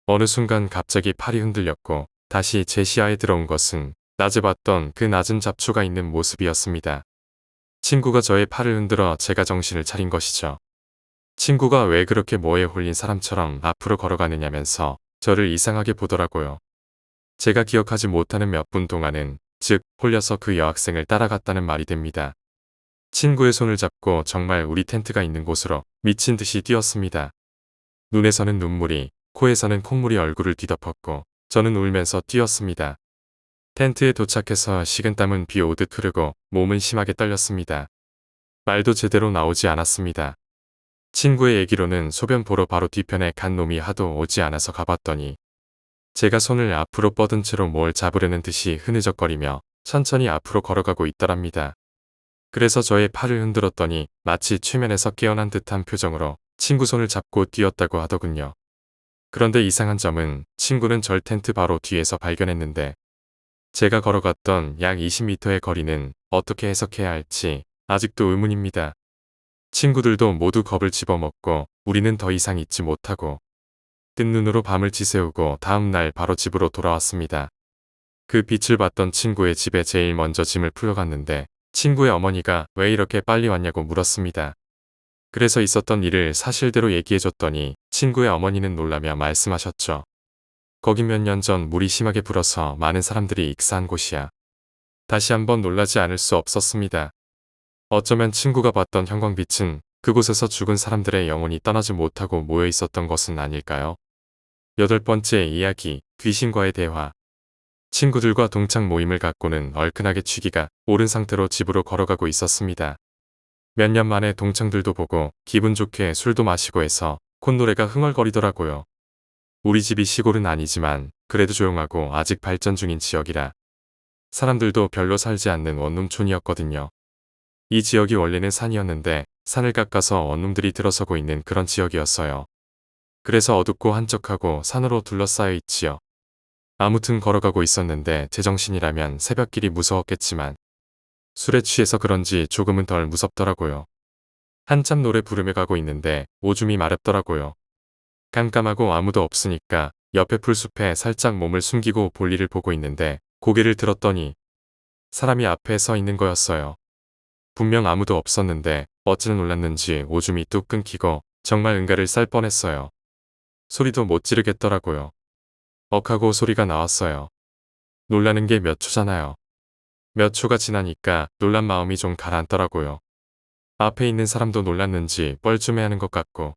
어느 순간 갑자기 팔이 흔들렸고 다시 제 시야에 들어온 것은 낮에 봤던 그 낮은 잡초가 있는 모습이었습니다. 친구가 저의 팔을 흔들어 제가 정신을 차린 것이죠. 친구가 왜 그렇게 뭐에 홀린 사람처럼 앞으로 걸어가느냐면서 저를 이상하게 보더라고요. 제가 기억하지 못하는 몇 분 동안은 즉 홀려서 그 여학생을 따라갔다는 말이 됩니다. 친구의 손을 잡고 정말 우리 텐트가 있는 곳으로 미친 듯이 뛰었습니다. 눈에서는 눈물이, 코에서는 콧물이 얼굴을 뒤덮었고 저는 울면서 뛰었습니다. 텐트에 도착해서 식은땀은 비 오듯 흐르고 몸은 심하게 떨렸습니다. 말도 제대로 나오지 않았습니다. 친구의 얘기로는 소변 보러 바로 뒤편에 간 놈이 하도 오지 않아서 가봤더니 제가 손을 앞으로 뻗은 채로 뭘 잡으려는 듯이 흐느적거리며 천천히 앞으로 걸어가고 있더랍니다. 그래서 저의 팔을 흔들었더니 마치 최면에서 깨어난 듯한 표정으로 친구 손을 잡고 뛰었다고 하더군요. 그런데 이상한 점은 친구는 절 텐트 바로 뒤에서 발견했는데 제가 걸어갔던 약 20m의 거리는 어떻게 해석해야 할지 아직도 의문입니다. 친구들도 모두 겁을 집어먹고 우리는 더 이상 잊지 못하고 뜬 눈으로 밤을 지새우고 다음 날 바로 집으로 돌아왔습니다. 그 빛을 봤던 친구의 집에 제일 먼저 짐을 풀러갔는데 친구의 어머니가 왜 이렇게 빨리 왔냐고 물었습니다. 그래서 있었던 일을 사실대로 얘기해줬더니 친구의 어머니는 놀라며 말씀하셨죠. 거기 몇 년 전 물이 심하게 불어서 많은 사람들이 익사한 곳이야. 다시 한번 놀라지 않을 수 없었습니다. 어쩌면 친구가 봤던 형광빛은 그곳에서 죽은 사람들의 영혼이 떠나지 못하고 모여 있었던 것은 아닐까요? 8번째 이야기, 귀신과의 대화. 친구들과 동창 모임을 갖고는 얼큰하게 취기가 오른 상태로 집으로 걸어가고 있었습니다. 몇 년 만에 동창들도 보고 기분 좋게 술도 마시고 해서 콧노래가 흥얼거리더라고요. 우리 집이 시골은 아니지만 그래도 조용하고 아직 발전 중인 지역이라 사람들도 별로 살지 않는 원룸촌이었거든요. 이 지역이 원래는 산이었는데 산을 깎아서 원룸들이 들어서고 있는 그런 지역이었어요. 그래서 어둡고 한적하고 산으로 둘러싸여 있지요. 아무튼 걸어가고 있었는데 제정신이라면 새벽길이 무서웠겠지만 술에 취해서 그런지 조금은 덜 무섭더라고요. 한참 노래 부르며 가고 있는데 오줌이 마렵더라고요. 깜깜하고 아무도 없으니까 옆에 풀숲에 살짝 몸을 숨기고 볼일을 보고 있는데 고개를 들었더니 사람이 앞에 서 있는 거였어요. 분명 아무도 없었는데 어찌나 놀랐는지 오줌이 뚝 끊기고 정말 응가를 쌀 뻔했어요. 소리도 못 지르겠더라고요. 억하고 소리가 나왔어요. 놀라는 게 몇 초잖아요. 몇 초가 지나니까 놀란 마음이 좀 가라앉더라고요. 앞에 있는 사람도 놀랐는지 뻘쭘해하는 것 같고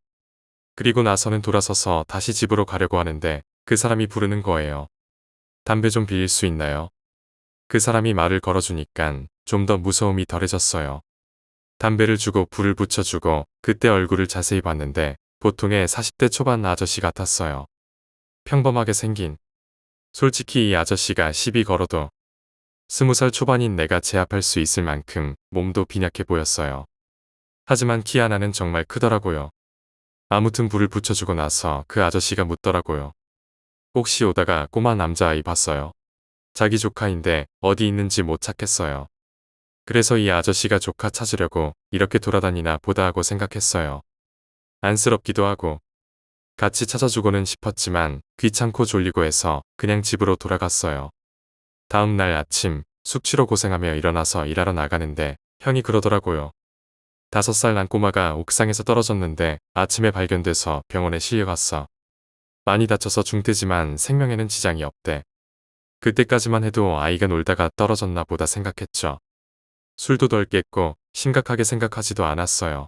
그리고 나서는 돌아서서 다시 집으로 가려고 하는데 그 사람이 부르는 거예요. 담배 좀 빌릴 수 있나요? 그 사람이 말을 걸어주니깐 좀 더 무서움이 덜해졌어요. 담배를 주고 불을 붙여주고 그때 얼굴을 자세히 봤는데 보통의 40대 초반 아저씨 같았어요. 평범하게 생긴. 솔직히 이 아저씨가 시비 걸어도 20살 초반인 내가 제압할 수 있을 만큼 몸도 빈약해 보였어요. 하지만 키 하나는 정말 크더라고요. 아무튼 불을 붙여주고 나서 그 아저씨가 묻더라고요. 혹시 오다가 꼬마 남자아이 봤어요? 자기 조카인데 어디 있는지 못 찾겠어요. 그래서 이 아저씨가 조카 찾으려고 이렇게 돌아다니나 보다 하고 생각했어요. 안쓰럽기도 하고 같이 찾아주고는 싶었지만 귀찮고 졸리고 해서 그냥 집으로 돌아갔어요. 다음 날 아침 숙취로 고생하며 일어나서 일하러 나가는데 형이 그러더라고요. 5살 난 꼬마가 옥상에서 떨어졌는데 아침에 발견돼서 병원에 실려갔어. 많이 다쳐서 중태지만 생명에는 지장이 없대. 그때까지만 해도 아이가 놀다가 떨어졌나 보다 생각했죠. 술도 덜 깼고 심각하게 생각하지도 않았어요.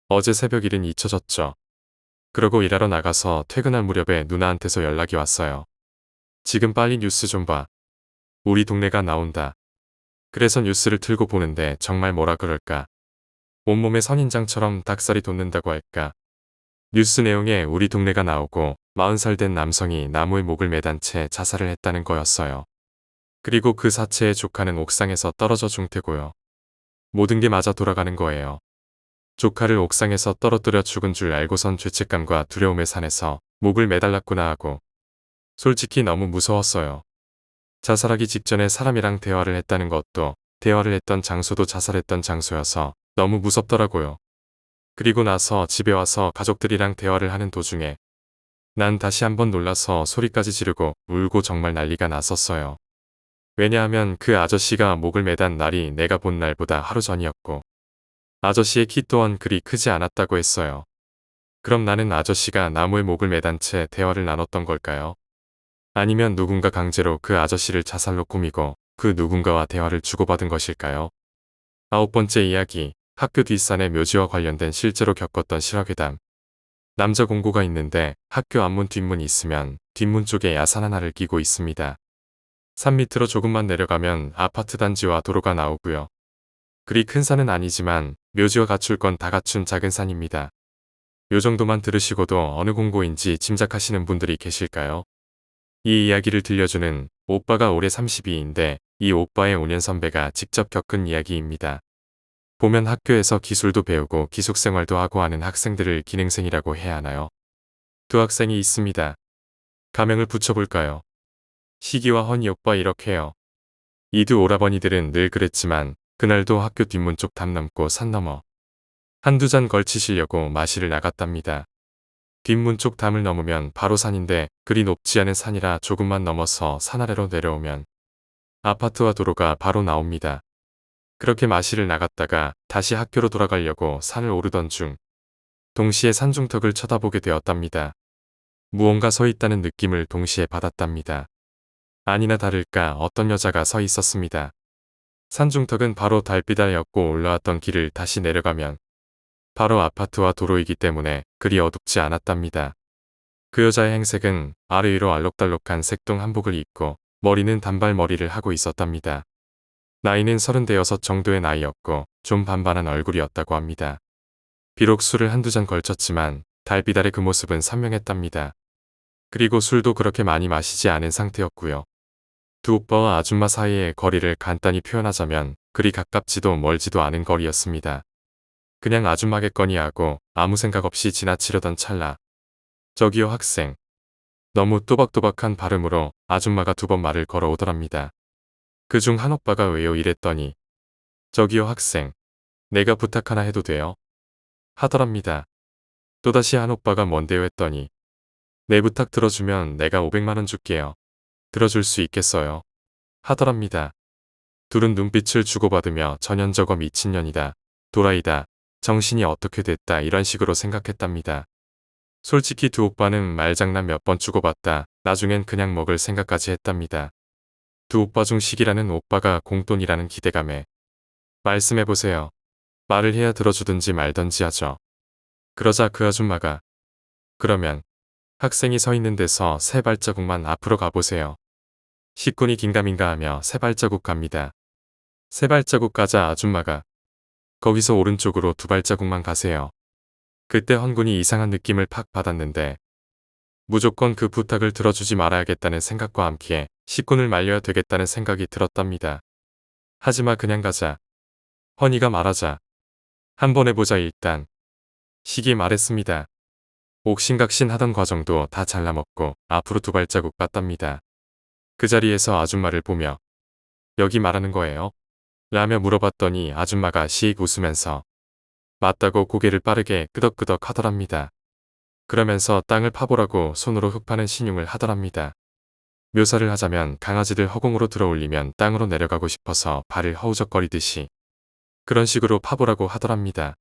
어제 새벽 일은 잊혀졌죠. 그러고 일하러 나가서 퇴근할 무렵에 누나한테서 연락이 왔어요. 지금 빨리 뉴스 좀 봐. 우리 동네가 나온다. 그래서 뉴스를 틀고 보는데 정말 뭐라 그럴까. 온몸에 선인장처럼 닭살이 돋는다고 할까. 뉴스 내용에 우리 동네가 나오고 40살 된 남성이 나무에 목을 매단 채 자살을 했다는 거였어요. 그리고 그 사체의 조카는 옥상에서 떨어져 중태고요. 모든 게 맞아 돌아가는 거예요. 조카를 옥상에서 떨어뜨려 죽은 줄 알고선 죄책감과 두려움에 산해서 목을 매달랐구나 하고 솔직히 너무 무서웠어요. 자살하기 직전에 사람이랑 대화를 했다는 것도 대화를 했던 장소도 자살했던 장소여서 너무 무섭더라고요. 그리고 나서 집에 와서 가족들이랑 대화를 하는 도중에 난 다시 한번 놀라서 소리까지 지르고 울고 정말 난리가 났었어요. 왜냐하면 그 아저씨가 목을 매단 날이 내가 본 날보다 하루 전이었고 아저씨의 키 또한 그리 크지 않았다고 했어요. 그럼 나는 아저씨가 나무에 목을 매단 채 대화를 나눴던 걸까요? 아니면 누군가 강제로 그 아저씨를 자살로 꾸미고 그 누군가와 대화를 주고받은 것일까요? 9번째 이야기, 학교 뒷산의 묘지와 관련된 실제로 겪었던 실화괴담. 남자 공고가 있는데 학교 앞문 뒷문이 있으면 뒷문 쪽에 야산 하나를 끼고 있습니다. 산 밑으로 조금만 내려가면 아파트 단지와 도로가 나오고요. 그리 큰 산은 아니지만 묘지와 갖출 건 다 갖춘 작은 산입니다. 요 정도만 들으시고도 어느 공고인지 짐작하시는 분들이 계실까요? 이 이야기를 들려주는 오빠가 올해 32인데 이 오빠의 5년 선배가 직접 겪은 이야기입니다. 보면 학교에서 기술도 배우고 기숙생활도 하고 하는 학생들을 기능생이라고 해야 하나요? 두 학생이 있습니다. 가명을 붙여볼까요? 시기와 허니 오빠 이렇게요. 이 두 오라버니들은 늘 그랬지만 그날도 학교 뒷문 쪽 담 넘고 산 넘어 한두 잔 걸치시려고 마시를 나갔답니다. 뒷문 쪽 담을 넘으면 바로 산인데 그리 높지 않은 산이라 조금만 넘어서 산 아래로 내려오면 아파트와 도로가 바로 나옵니다. 그렇게 마시를 나갔다가 다시 학교로 돌아가려고 산을 오르던 중 동시에 산중턱을 쳐다보게 되었답니다. 무언가 서 있다는 느낌을 동시에 받았답니다. 아니나 다를까 어떤 여자가 서 있었습니다. 산중턱은 바로 달빛 아래였고 올라왔던 길을 다시 내려가면 바로 아파트와 도로이기 때문에 그리 어둡지 않았답니다. 그 여자의 행색은 아래 위로 알록달록한 색동 한복을 입고 머리는 단발머리를 하고 있었답니다. 나이는 36 정도의 나이였고 좀 반반한 얼굴이었다고 합니다. 비록 술을 한두 잔 걸쳤지만 달빛 아래 그 모습은 선명했답니다. 그리고 술도 그렇게 많이 마시지 않은 상태였고요. 두 오빠와 아줌마 사이의 거리를 간단히 표현하자면 그리 가깝지도 멀지도 않은 거리였습니다. 그냥 아줌마겠거니 하고 아무 생각 없이 지나치려던 찰나. 저기요 학생. 너무 또박또박한 발음으로 아줌마가 2번 말을 걸어오더랍니다. 그중 한 오빠가 왜요 이랬더니 저기요 학생. 내가 부탁 하나 해도 돼요? 하더랍니다. 또다시 한 오빠가 뭔데요 했더니 내 부탁 들어주면 내가 500만 원 줄게요. 들어줄 수 있겠어요? 하더랍니다. 둘은 눈빛을 주고받으며 전현저거 미친년이다. 도라이다. 정신이 어떻게 됐다 이런 식으로 생각했답니다. 솔직히 두 오빠는 말장난 몇 번 주고받다 나중엔 그냥 먹을 생각까지 했답니다. 두 오빠 중 시기라는 오빠가 공돈이라는 기대감에 말씀해보세요. 말을 해야 들어주든지 말든지 하죠. 그러자 그 아줌마가 그러면 학생이 서 있는 데서 3발자국만 앞으로 가보세요. 식군이 긴가민가 하며 3발자국 갑니다. 3발자국 가자 아줌마가 거기서 오른쪽으로 2발자국만 가세요. 그때 헌군이 이상한 느낌을 팍 받았는데 무조건 그 부탁을 들어주지 말아야겠다는 생각과 함께 식군을 말려야 되겠다는 생각이 들었답니다. 하지마 그냥 가자. 헌이가 말하자. 한번 해보자 일단. 식이 말했습니다. 옥신각신 하던 과정도 다 잘라먹고 앞으로 2발자국 갔답니다. 그 자리에서 아줌마를 보며 여기 말하는 거예요? 라며 물어봤더니 아줌마가 씩 웃으면서 맞다고 고개를 빠르게 끄덕끄덕 하더랍니다. 그러면서 땅을 파보라고 손으로 흙 파는 신용을 하더랍니다. 묘사를 하자면 강아지들 허공으로 들어올리면 땅으로 내려가고 싶어서 발을 허우적거리듯이 그런 식으로 파보라고 하더랍니다.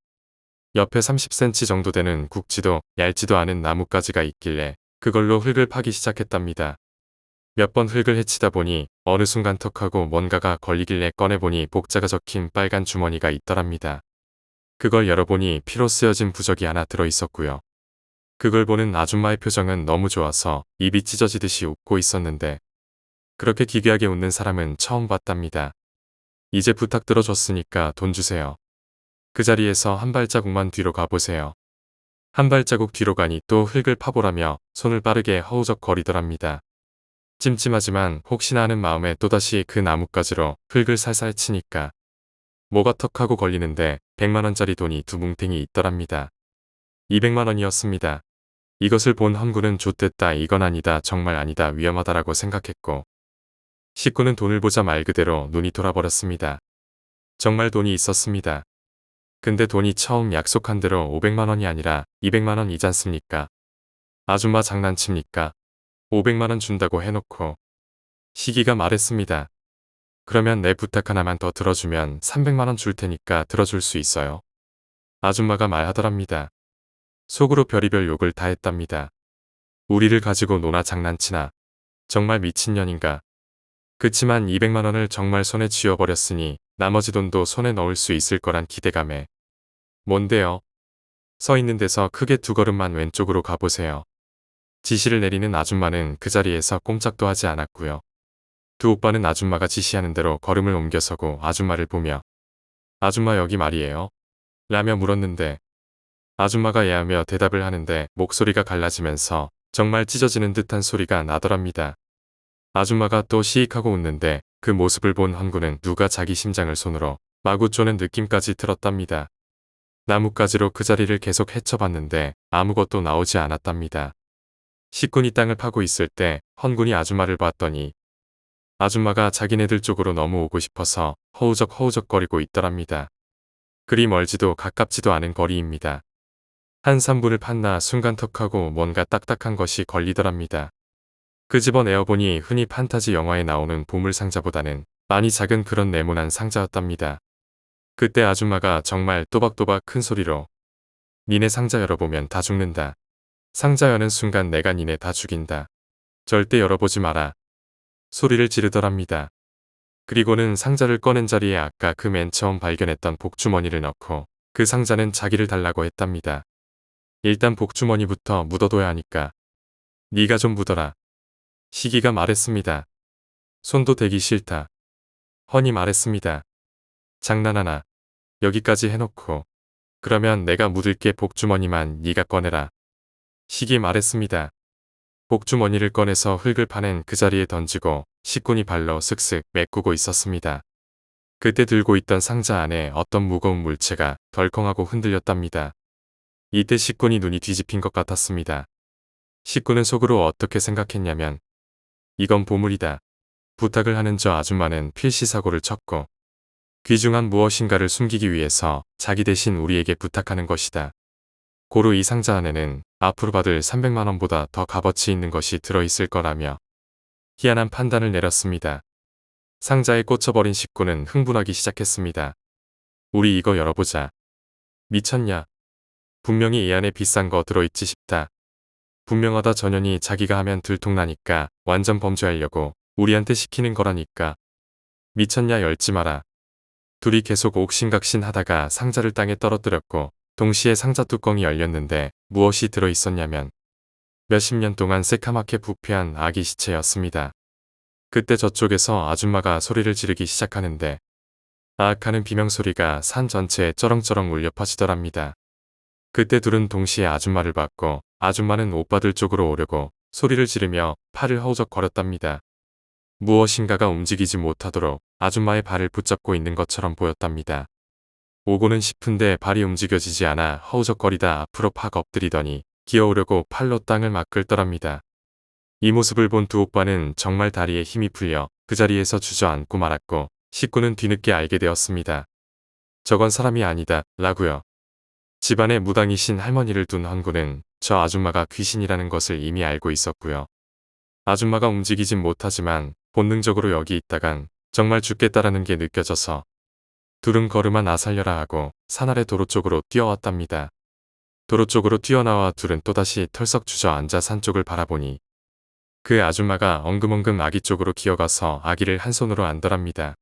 옆에 30cm 정도 되는 굵지도 얇지도 않은 나뭇가지가 있길래 그걸로 흙을 파기 시작했답니다. 몇 번 흙을 헤치다 보니 어느 순간 턱하고 뭔가가 걸리길래 꺼내보니 복자가 적힌 빨간 주머니가 있더랍니다. 그걸 열어보니 피로 쓰여진 부적이 하나 들어있었고요. 그걸 보는 아줌마의 표정은 너무 좋아서 입이 찢어지듯이 웃고 있었는데 그렇게 기괴하게 웃는 사람은 처음 봤답니다. 이제 부탁 들어줬으니까 돈 주세요. 그 자리에서 한 발자국만 뒤로 가보세요. 한 발자국 뒤로 가니 또 흙을 파보라며 손을 빠르게 허우적거리더랍니다. 찜찜하지만 혹시나 하는 마음에 또다시 그 나뭇가지로 흙을 살살 치니까 뭐가 턱하고 걸리는데 100만원짜리 돈이 두 뭉탱이 있더랍니다. 200만원이었습니다. 이것을 본 헌구는 좆됐다 이건 아니다 정말 아니다 위험하다라고 생각했고 식구는 돈을 보자 말 그대로 눈이 돌아버렸습니다. 정말 돈이 있었습니다. 근데 돈이 처음 약속한 대로 500만원이 아니라 200만원이잖습니까? 아줌마 장난칩니까? 500만원 준다고 해놓고 시기가 말했습니다. 그러면 내 부탁 하나만 더 들어주면 300만원 줄 테니까 들어줄 수 있어요? 아줌마가 말하더랍니다. 속으로 별의별 욕을 다 했답니다. 우리를 가지고 노나 장난치나. 정말 미친년인가. 그치만 200만원을 정말 손에 쥐어버렸으니 나머지 돈도 손에 넣을 수 있을 거란 기대감에 뭔데요? 서 있는 데서 크게 2걸음만 왼쪽으로 가보세요. 지시를 내리는 아줌마는 그 자리에서 꼼짝도 하지 않았고요. 두 오빠는 아줌마가 지시하는 대로 걸음을 옮겨서고 아줌마를 보며 아줌마 여기 말이에요? 라며 물었는데 아줌마가 예하며 대답을 하는데 목소리가 갈라지면서 정말 찢어지는 듯한 소리가 나더랍니다. 아줌마가 또 시익하고 웃는데 그 모습을 본 헌구는 누가 자기 심장을 손으로 마구 쪼는 느낌까지 들었답니다. 나뭇가지로 그 자리를 계속 헤쳐봤는데 아무것도 나오지 않았답니다. 식군이 땅을 파고 있을 때 헌군이 아줌마를 봤더니 아줌마가 자기네들 쪽으로 너무 오고 싶어서 허우적허우적거리고 있더랍니다. 그리 멀지도 가깝지도 않은 거리입니다. 한 3분을 팠나 순간 턱하고 뭔가 딱딱한 것이 걸리더랍니다. 그 집어내어보니 흔히 판타지 영화에 나오는 보물상자보다는 많이 작은 그런 네모난 상자였답니다. 그때 아줌마가 정말 또박또박 큰 소리로 니네 상자 열어보면 다 죽는다. 상자 여는 순간 내가 니네 다 죽인다. 절대 열어보지 마라. 소리를 지르더랍니다. 그리고는 상자를 꺼낸 자리에 아까 그 맨 처음 발견했던 복주머니를 넣고 그 상자는 자기를 달라고 했답니다. 일단 복주머니부터 묻어둬야 하니까 네가 좀 묻어라. 시기가 말했습니다. 손도 대기 싫다. 허니 말했습니다. 장난하나. 여기까지 해놓고 그러면 내가 묻을게 복주머니만 네가 꺼내라. 시기 말했습니다. 복주머니를 꺼내서 흙을 파낸 그 자리에 던지고 식군이 발로 슥슥 메꾸고 있었습니다. 그때 들고 있던 상자 안에 어떤 무거운 물체가 덜컹하고 흔들렸답니다. 이때 식군이 눈이 뒤집힌 것 같았습니다. 식군은 속으로 어떻게 생각했냐면 이건 보물이다. 부탁을 하는 저 아줌마는 필시사고를 쳤고 귀중한 무엇인가를 숨기기 위해서 자기 대신 우리에게 부탁하는 것이다. 고로 이 상자 안에는 앞으로 받을 300만 원보다 더 값어치 있는 것이 들어있을 거라며 희한한 판단을 내렸습니다. 상자에 꽂혀버린 식구는 흥분하기 시작했습니다. 우리 이거 열어보자. 미쳤냐? 분명히 이 안에 비싼 거 들어있지 싶다. 분명하다 전현이 자기가 하면 들통나니까 완전 범죄하려고 우리한테 시키는 거라니까. 미쳤냐 열지 마라. 둘이 계속 옥신각신 하다가 상자를 땅에 떨어뜨렸고 동시에 상자 뚜껑이 열렸는데 무엇이 들어있었냐면 몇십 년 동안 새카맣게 부패한 아기 시체였습니다. 그때 저쪽에서 아줌마가 소리를 지르기 시작하는데 아악하는 비명소리가 산 전체에 쩌렁쩌렁 울려 퍼지더랍니다. 그때 둘은 동시에 아줌마를 봤고 아줌마는 오빠들 쪽으로 오려고 소리를 지르며 팔을 허우적거렸답니다. 무엇인가가 움직이지 못하도록 아줌마의 발을 붙잡고 있는 것처럼 보였답니다. 오고는 싶은데 발이 움직여지지 않아 허우적거리다 앞으로 팍 엎드리더니 기어오려고 팔로 땅을 막 긁더랍니다. 이 모습을 본 두 오빠는 정말 다리에 힘이 풀려 그 자리에서 주저앉고 말았고 식구는 뒤늦게 알게 되었습니다. 저건 사람이 아니다 라고요. 집안에 무당이신 할머니를 둔 헌구는 저 아줌마가 귀신이라는 것을 이미 알고 있었고요. 아줌마가 움직이진 못하지만 본능적으로 여기 있다간 정말 죽겠다라는 게 느껴져서 둘은 걸음아 나 살려라 하고 산 아래 도로 쪽으로 뛰어왔답니다. 도로 쪽으로 뛰어나와 둘은 또다시 털썩 주저앉아 산 쪽을 바라보니 그 아줌마가 엉금엉금 아기 쪽으로 기어가서 아기를 한 손으로 안더랍니다.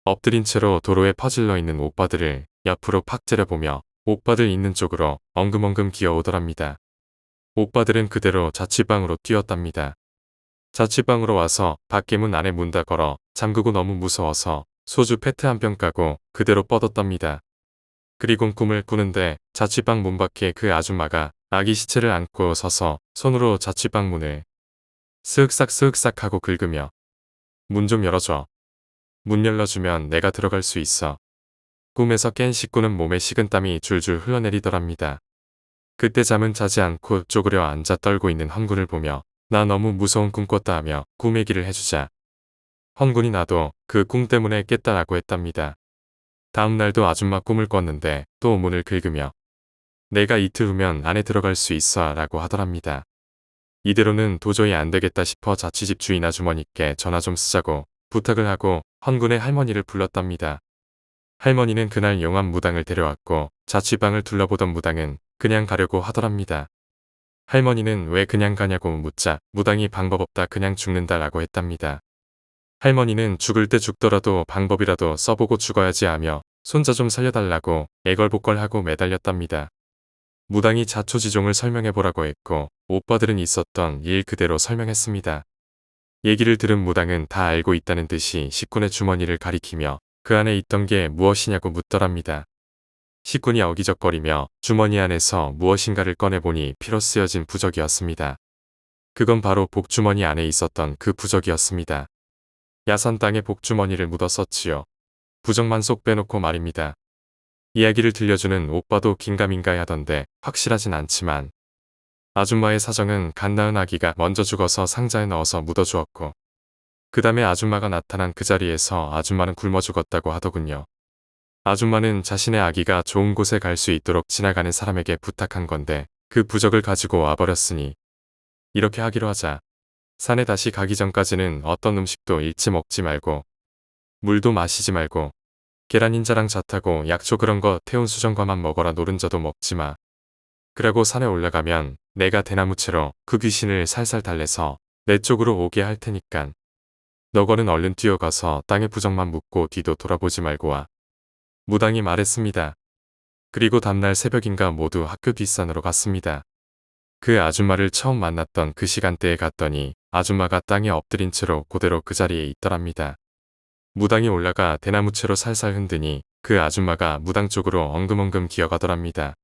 엎드린 채로 도로에 퍼질러 있는 오빠들을 옆으로 팍 째려보며 오빠들 있는 쪽으로 엉금엉금 기어오더랍니다. 오빠들은 그대로 자취방으로 뛰었답니다. 자취방으로 와서 밖에 문 안에 문 다 걸어 잠그고 너무 무서워서 소주 페트 한 병 까고 그대로 뻗었답니다. 그리곤 꿈을 꾸는데 자취방 문 밖에 그 아줌마가 아기 시체를 안고 서서 손으로 자취방 문을 스윽싹 하고 긁으며 문 좀 열어줘. 문 열어주면 내가 들어갈 수 있어. 꿈에서 깬 식구는 몸에 식은땀이 줄줄 흘러내리더랍니다. 그때 잠은 자지 않고 쪼그려 앉아 떨고 있는 헌군을 보며 나 너무 무서운 꿈 꿨다 하며 꿈 얘기를 해주자 헌군이 나도 그 꿈 때문에 깼다라고 했답니다. 다음 날도 아줌마 꿈을 꿨는데 또 문을 긁으며 내가 이틀 후면 안에 들어갈 수 있어 라고 하더랍니다. 이대로는 도저히 안 되겠다 싶어 자취집 주인 아주머니께 전화 좀 쓰자고 부탁을 하고 헌군의 할머니를 불렀답니다. 할머니는 그날 용한 무당을 데려왔고 자취방을 둘러보던 무당은 그냥 가려고 하더랍니다. 할머니는 왜 그냥 가냐고 묻자 무당이 방법 없다 그냥 죽는다 라고 했답니다. 할머니는 죽을 때 죽더라도 방법이라도 써보고 죽어야지 하며 손자 좀 살려달라고 애걸복걸하고 매달렸답니다. 무당이 자초지종을 설명해보라고 했고 오빠들은 있었던 일 그대로 설명했습니다. 얘기를 들은 무당은 다 알고 있다는 듯이 식군의 주머니를 가리키며 그 안에 있던 게 무엇이냐고 묻더랍니다. 식군이 어기적거리며 주머니 안에서 무엇인가를 꺼내보니 피로 쓰여진 부적이었습니다. 그건 바로 복주머니 안에 있었던 그 부적이었습니다. 야산 땅에 복주머니를 묻어 썼지요. 부적만 쏙 빼놓고 말입니다. 이야기를 들려주는 오빠도 긴가민가 하던데 확실하진 않지만 아줌마의 사정은 갓 낳은 아기가 먼저 죽어서 상자에 넣어서 묻어주었고 그 다음에 아줌마가 나타난 그 자리에서 아줌마는 굶어 죽었다고 하더군요. 아줌마는 자신의 아기가 좋은 곳에 갈 수 있도록 지나가는 사람에게 부탁한 건데 그 부적을 가지고 와버렸으니 이렇게 하기로 하자. 산에 다시 가기 전까지는 어떤 음식도 잃지 먹지 말고 물도 마시지 말고 계란 흰자랑 잣하고 약초 그런 거 태운 수정과만 먹어라. 노른자도 먹지 마. 그러고 산에 올라가면 내가 대나무채로 그 귀신을 살살 달래서 내 쪽으로 오게 할 테니깐 너거는 얼른 뛰어가서 땅에 부적만 묻고 뒤도 돌아보지 말고 와. 무당이 말했습니다. 그리고 다음날 새벽인가 모두 학교 뒷산으로 갔습니다. 그 아줌마를 처음 만났던 그 시간대에 갔더니 아줌마가 땅에 엎드린 채로 그대로 그 자리에 있더랍니다. 무당이 올라가 대나무채로 살살 흔드니 그 아줌마가 무당 쪽으로 엉금엉금 기어가더랍니다.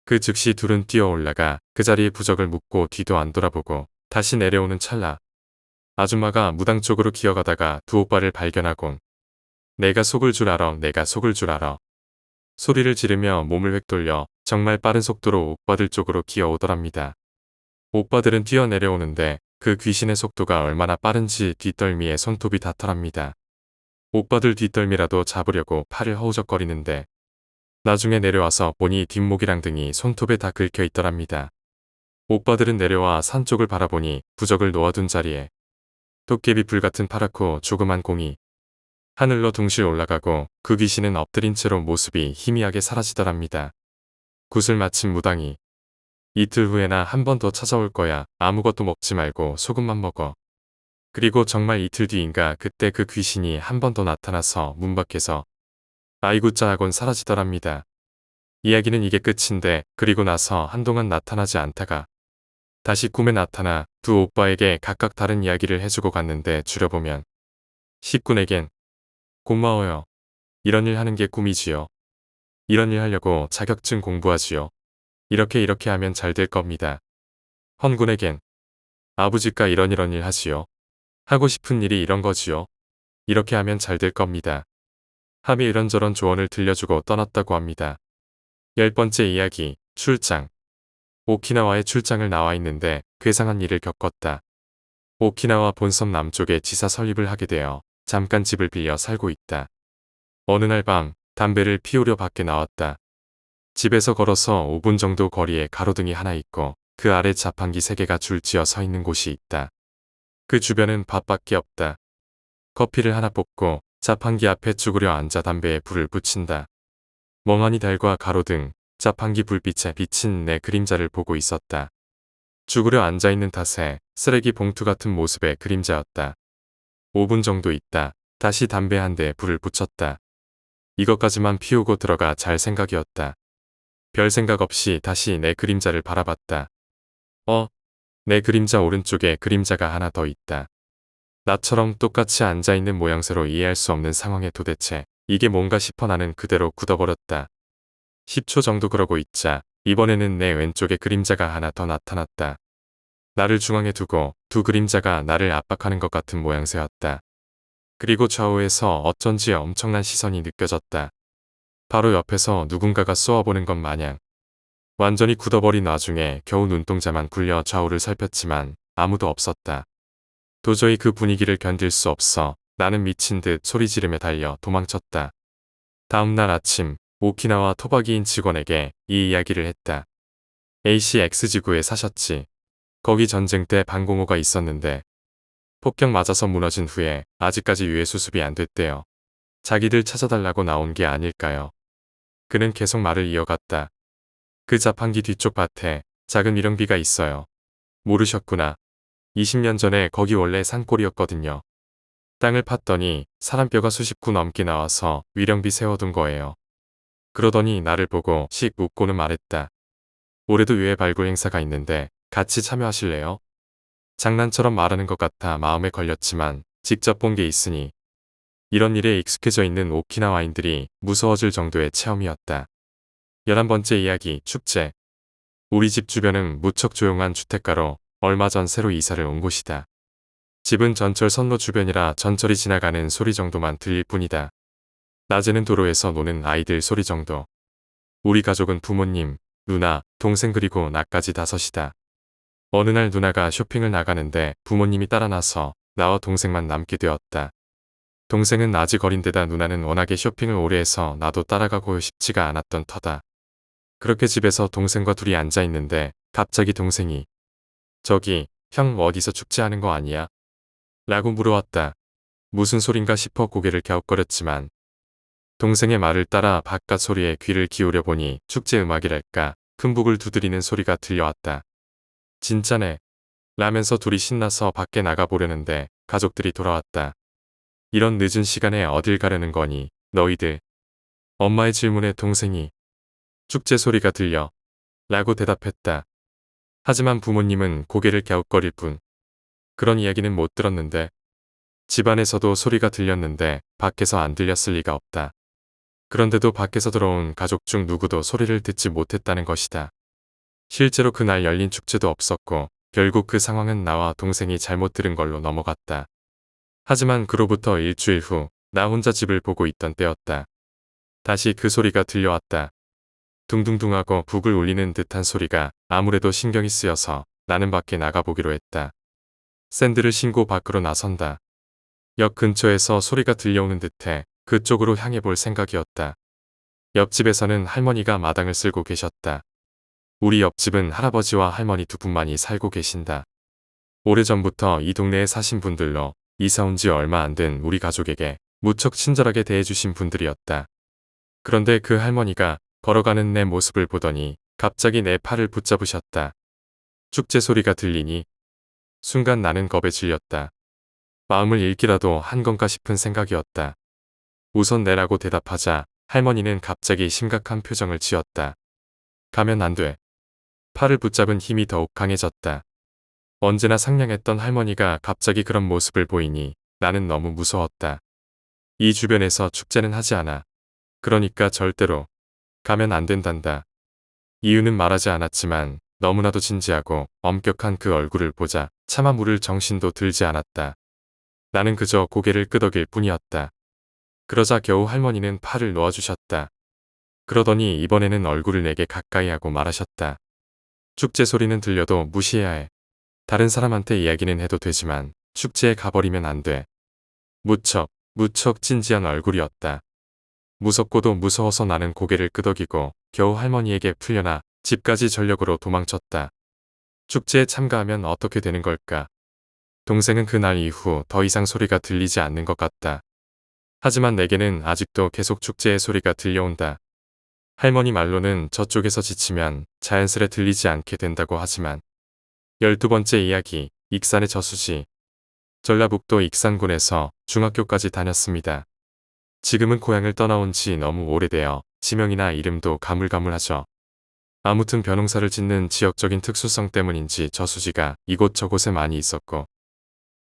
그 즉시 둘은 뛰어 올라가 그 자리에 부적을 묻고 뒤도 안 돌아보고 다시 내려오는 찰나 아줌마가 무당 쪽으로 기어가다가 두 오빠를 발견하곤 내가 속을 줄 알아, 내가 속을 줄 알아. 소리를 지르며 몸을 획 돌려 정말 빠른 속도로 오빠들 쪽으로 기어오더랍니다. 오빠들은 뛰어내려오는데 그 귀신의 속도가 얼마나 빠른지 뒷덜미에 손톱이 닿더랍니다. 오빠들 뒷덜미라도 잡으려고 팔을 허우적거리는데 나중에 내려와서 보니 뒷목이랑 등이 손톱에 다 긁혀 있더랍니다. 오빠들은 내려와 산 쪽을 바라보니 부적을 놓아둔 자리에 도깨비 불 같은 파랗고 조그만 공이 하늘로 둥실 올라가고 그 귀신은 엎드린 채로 모습이 희미하게 사라지더랍니다. 굿을 마친 무당이 이틀 후에나 한 번 더 찾아올 거야. 아무것도 먹지 말고 소금만 먹어. 그리고 정말 이틀 뒤인가 그때 그 귀신이 한 번 더 나타나서 문 밖에서 아이구짜 하곤 사라지더랍니다. 이야기는 이게 끝인데 그리고 나서 한동안 나타나지 않다가 다시 꿈에 나타나 두 오빠에게 각각 다른 이야기를 해주고 갔는데 줄여보면 식군에겐 고마워요. 이런 일 하는 게 꿈이지요. 이런 일 하려고 자격증 공부하지요. 이렇게 하면 잘 될 겁니다. 헌군에겐 아버지가 이런 일 하지요. 하고 싶은 일이 이런 거지요. 이렇게 하면 잘 될 겁니다. 함이 이런저런 조언을 들려주고 떠났다고 합니다. 10번째 이야기, 출장. 오키나와에 출장을 나와 있는데 괴상한 일을 겪었다. 오키나와 본섬 남쪽에 지사 설립을 하게 되어 잠깐 집을 빌려 살고 있다. 어느 날 밤 담배를 피우려 밖에 나왔다. 집에서 걸어서 5분 정도 거리에 가로등이 하나 있고 그 아래 자판기 3개가 줄지어 서 있는 곳이 있다. 그 주변은 밭밖에 없다. 커피를 하나 뽑고 자판기 앞에 쭈그려 앉아 담배에 불을 붙인다. 멍하니 달과 가로등, 자판기 불빛에 비친 내 그림자를 보고 있었다. 쭈그려 앉아있는 탓에 쓰레기 봉투 같은 모습의 그림자였다. 5분 정도 있다. 다시 담배 한 대에 불을 붙였다. 이것까지만 피우고 들어가 잘 생각이었다. 별 생각 없이 다시 내 그림자를 바라봤다. 내 그림자 오른쪽에 그림자가 하나 더 있다. 나처럼 똑같이 앉아있는 모양새로 이해할 수 없는 상황에 도대체 이게 뭔가 싶어 나는 그대로 굳어버렸다. 10초 정도 그러고 있자 이번에는 내 왼쪽에 그림자가 하나 더 나타났다. 나를 중앙에 두고 두 그림자가 나를 압박하는 것 같은 모양새였다. 그리고 좌우에서 어쩐지 엄청난 시선이 느껴졌다. 바로 옆에서 누군가가 쏘아보는 것 마냥. 완전히 굳어버린 와중에 겨우 눈동자만 굴려 좌우를 살폈지만 아무도 없었다. 도저히 그 분위기를 견딜 수 없어 나는 미친 듯 소리 지르며 달려 도망쳤다. 다음날 아침 오키나와 토박이인 직원에게 이 이야기를 했다. A씨 X지구에 사셨지. 거기 전쟁 때 방공호가 있었는데 폭격 맞아서 무너진 후에 아직까지 유해 수습이 안 됐대요. 자기들 찾아달라고 나온 게 아닐까요? 그는 계속 말을 이어갔다. 그 자판기 뒤쪽 밭에 작은 위령비가 있어요. 모르셨구나. 20년 전에 거기 원래 산골이었거든요. 땅을 팠더니 사람뼈가 수십 구 넘게 나와서 위령비 세워둔 거예요. 그러더니 나를 보고 씩 웃고는 말했다. 올해도 유해 발굴 행사가 있는데 같이 참여하실래요? 장난처럼 말하는 것 같아 마음에 걸렸지만 직접 본 게 있으니 이런 일에 익숙해져 있는 오키나와인들이 무서워질 정도의 체험이었다. 11번째 이야기 축제. 우리 집 주변은 무척 조용한 주택가로 얼마 전 새로 이사를 온 곳이다. 집은 전철 선로 주변이라 전철이 지나가는 소리 정도만 들릴 뿐이다. 낮에는 도로에서 노는 아이들 소리 정도. 우리 가족은 부모님, 누나, 동생 그리고 나까지 다섯이다. 어느 날 누나가 쇼핑을 나가는데 부모님이 따라 나서 나와 동생만 남게 되었다. 동생은 아직 어린데다 누나는 워낙에 쇼핑을 오래 해서 나도 따라가고 싶지가 않았던 터다. 그렇게 집에서 동생과 둘이 앉아 있는데 갑자기 동생이 저기 형 어디서 축제하는 거 아니야? 라고 물어왔다. 무슨 소린가 싶어 고개를 갸웃거렸지만 동생의 말을 따라 바깥 소리에 귀를 기울여 보니 축제 음악이랄까 흠북을 두드리는 소리가 들려왔다. 진짜네. 라면서 둘이 신나서 밖에 나가보려는데 가족들이 돌아왔다. 이런 늦은 시간에 어딜 가려는 거니 너희들. 엄마의 질문에 동생이 축제 소리가 들려 라고 대답했다. 하지만 부모님은 고개를 갸웃거릴 뿐 그런 이야기는 못 들었는데 집안에서도 소리가 들렸는데 밖에서 안 들렸을 리가 없다. 그런데도 밖에서 들어온 가족 중 누구도 소리를 듣지 못했다는 것이다. 실제로 그날 열린 축제도 없었고 결국 그 상황은 나와 동생이 잘못 들은 걸로 넘어갔다. 하지만 그로부터 일주일 후 나 혼자 집을 보고 있던 때였다. 다시 그 소리가 들려왔다. 둥둥둥하고 북을 울리는 듯한 소리가 아무래도 신경이 쓰여서 나는 밖에 나가보기로 했다. 샌들을 신고 밖으로 나선다. 역 근처에서 소리가 들려오는 듯해 그쪽으로 향해 볼 생각이었다. 옆집에서는 할머니가 마당을 쓸고 계셨다. 우리 옆집은 할아버지와 할머니 두 분만이 살고 계신다. 오래전부터 이 동네에 사신 분들로 이사 온 지 얼마 안 된 우리 가족에게 무척 친절하게 대해주신 분들이었다. 그런데 그 할머니가 걸어가는 내 모습을 보더니 갑자기 내 팔을 붙잡으셨다. 축제 소리가 들리니 순간 나는 겁에 질렸다. 마음을 잃기라도 한 건가 싶은 생각이었다. 우선 내라고 대답하자 할머니는 갑자기 심각한 표정을 지었다. 가면 안 돼. 팔을 붙잡은 힘이 더욱 강해졌다. 언제나 상냥했던 할머니가 갑자기 그런 모습을 보이니 나는 너무 무서웠다. 이 주변에서 축제는 하지 않아. 그러니까 절대로 가면 안 된단다. 이유는 말하지 않았지만 너무나도 진지하고 엄격한 그 얼굴을 보자 차마 물을 정신도 들지 않았다. 나는 그저 고개를 끄덕일 뿐이었다. 그러자 겨우 할머니는 팔을 놓아주셨다. 그러더니 이번에는 얼굴을 내게 가까이 하고 말하셨다. 축제 소리는 들려도 무시해야 해. 다른 사람한테 이야기는 해도 되지만 축제에 가버리면 안 돼. 무척 진지한 얼굴이었다. 무섭고도 무서워서 나는 고개를 끄덕이고 겨우 할머니에게 풀려나 집까지 전력으로 도망쳤다. 축제에 참가하면 어떻게 되는 걸까? 동생은 그날 이후 더 이상 소리가 들리지 않는 것 같다. 하지만 내게는 아직도 계속 축제의 소리가 들려온다. 할머니 말로는 저쪽에서 지치면 자연스레 들리지 않게 된다고 하지만 12번째 이야기, 익산의 저수지. 전라북도 익산군에서 중학교까지 다녔습니다. 지금은 고향을 떠나온 지 너무 오래되어 지명이나 이름도 가물가물하죠. 아무튼 벼농사를 짓는 지역적인 특수성 때문인지 저수지가 이곳저곳에 많이 있었고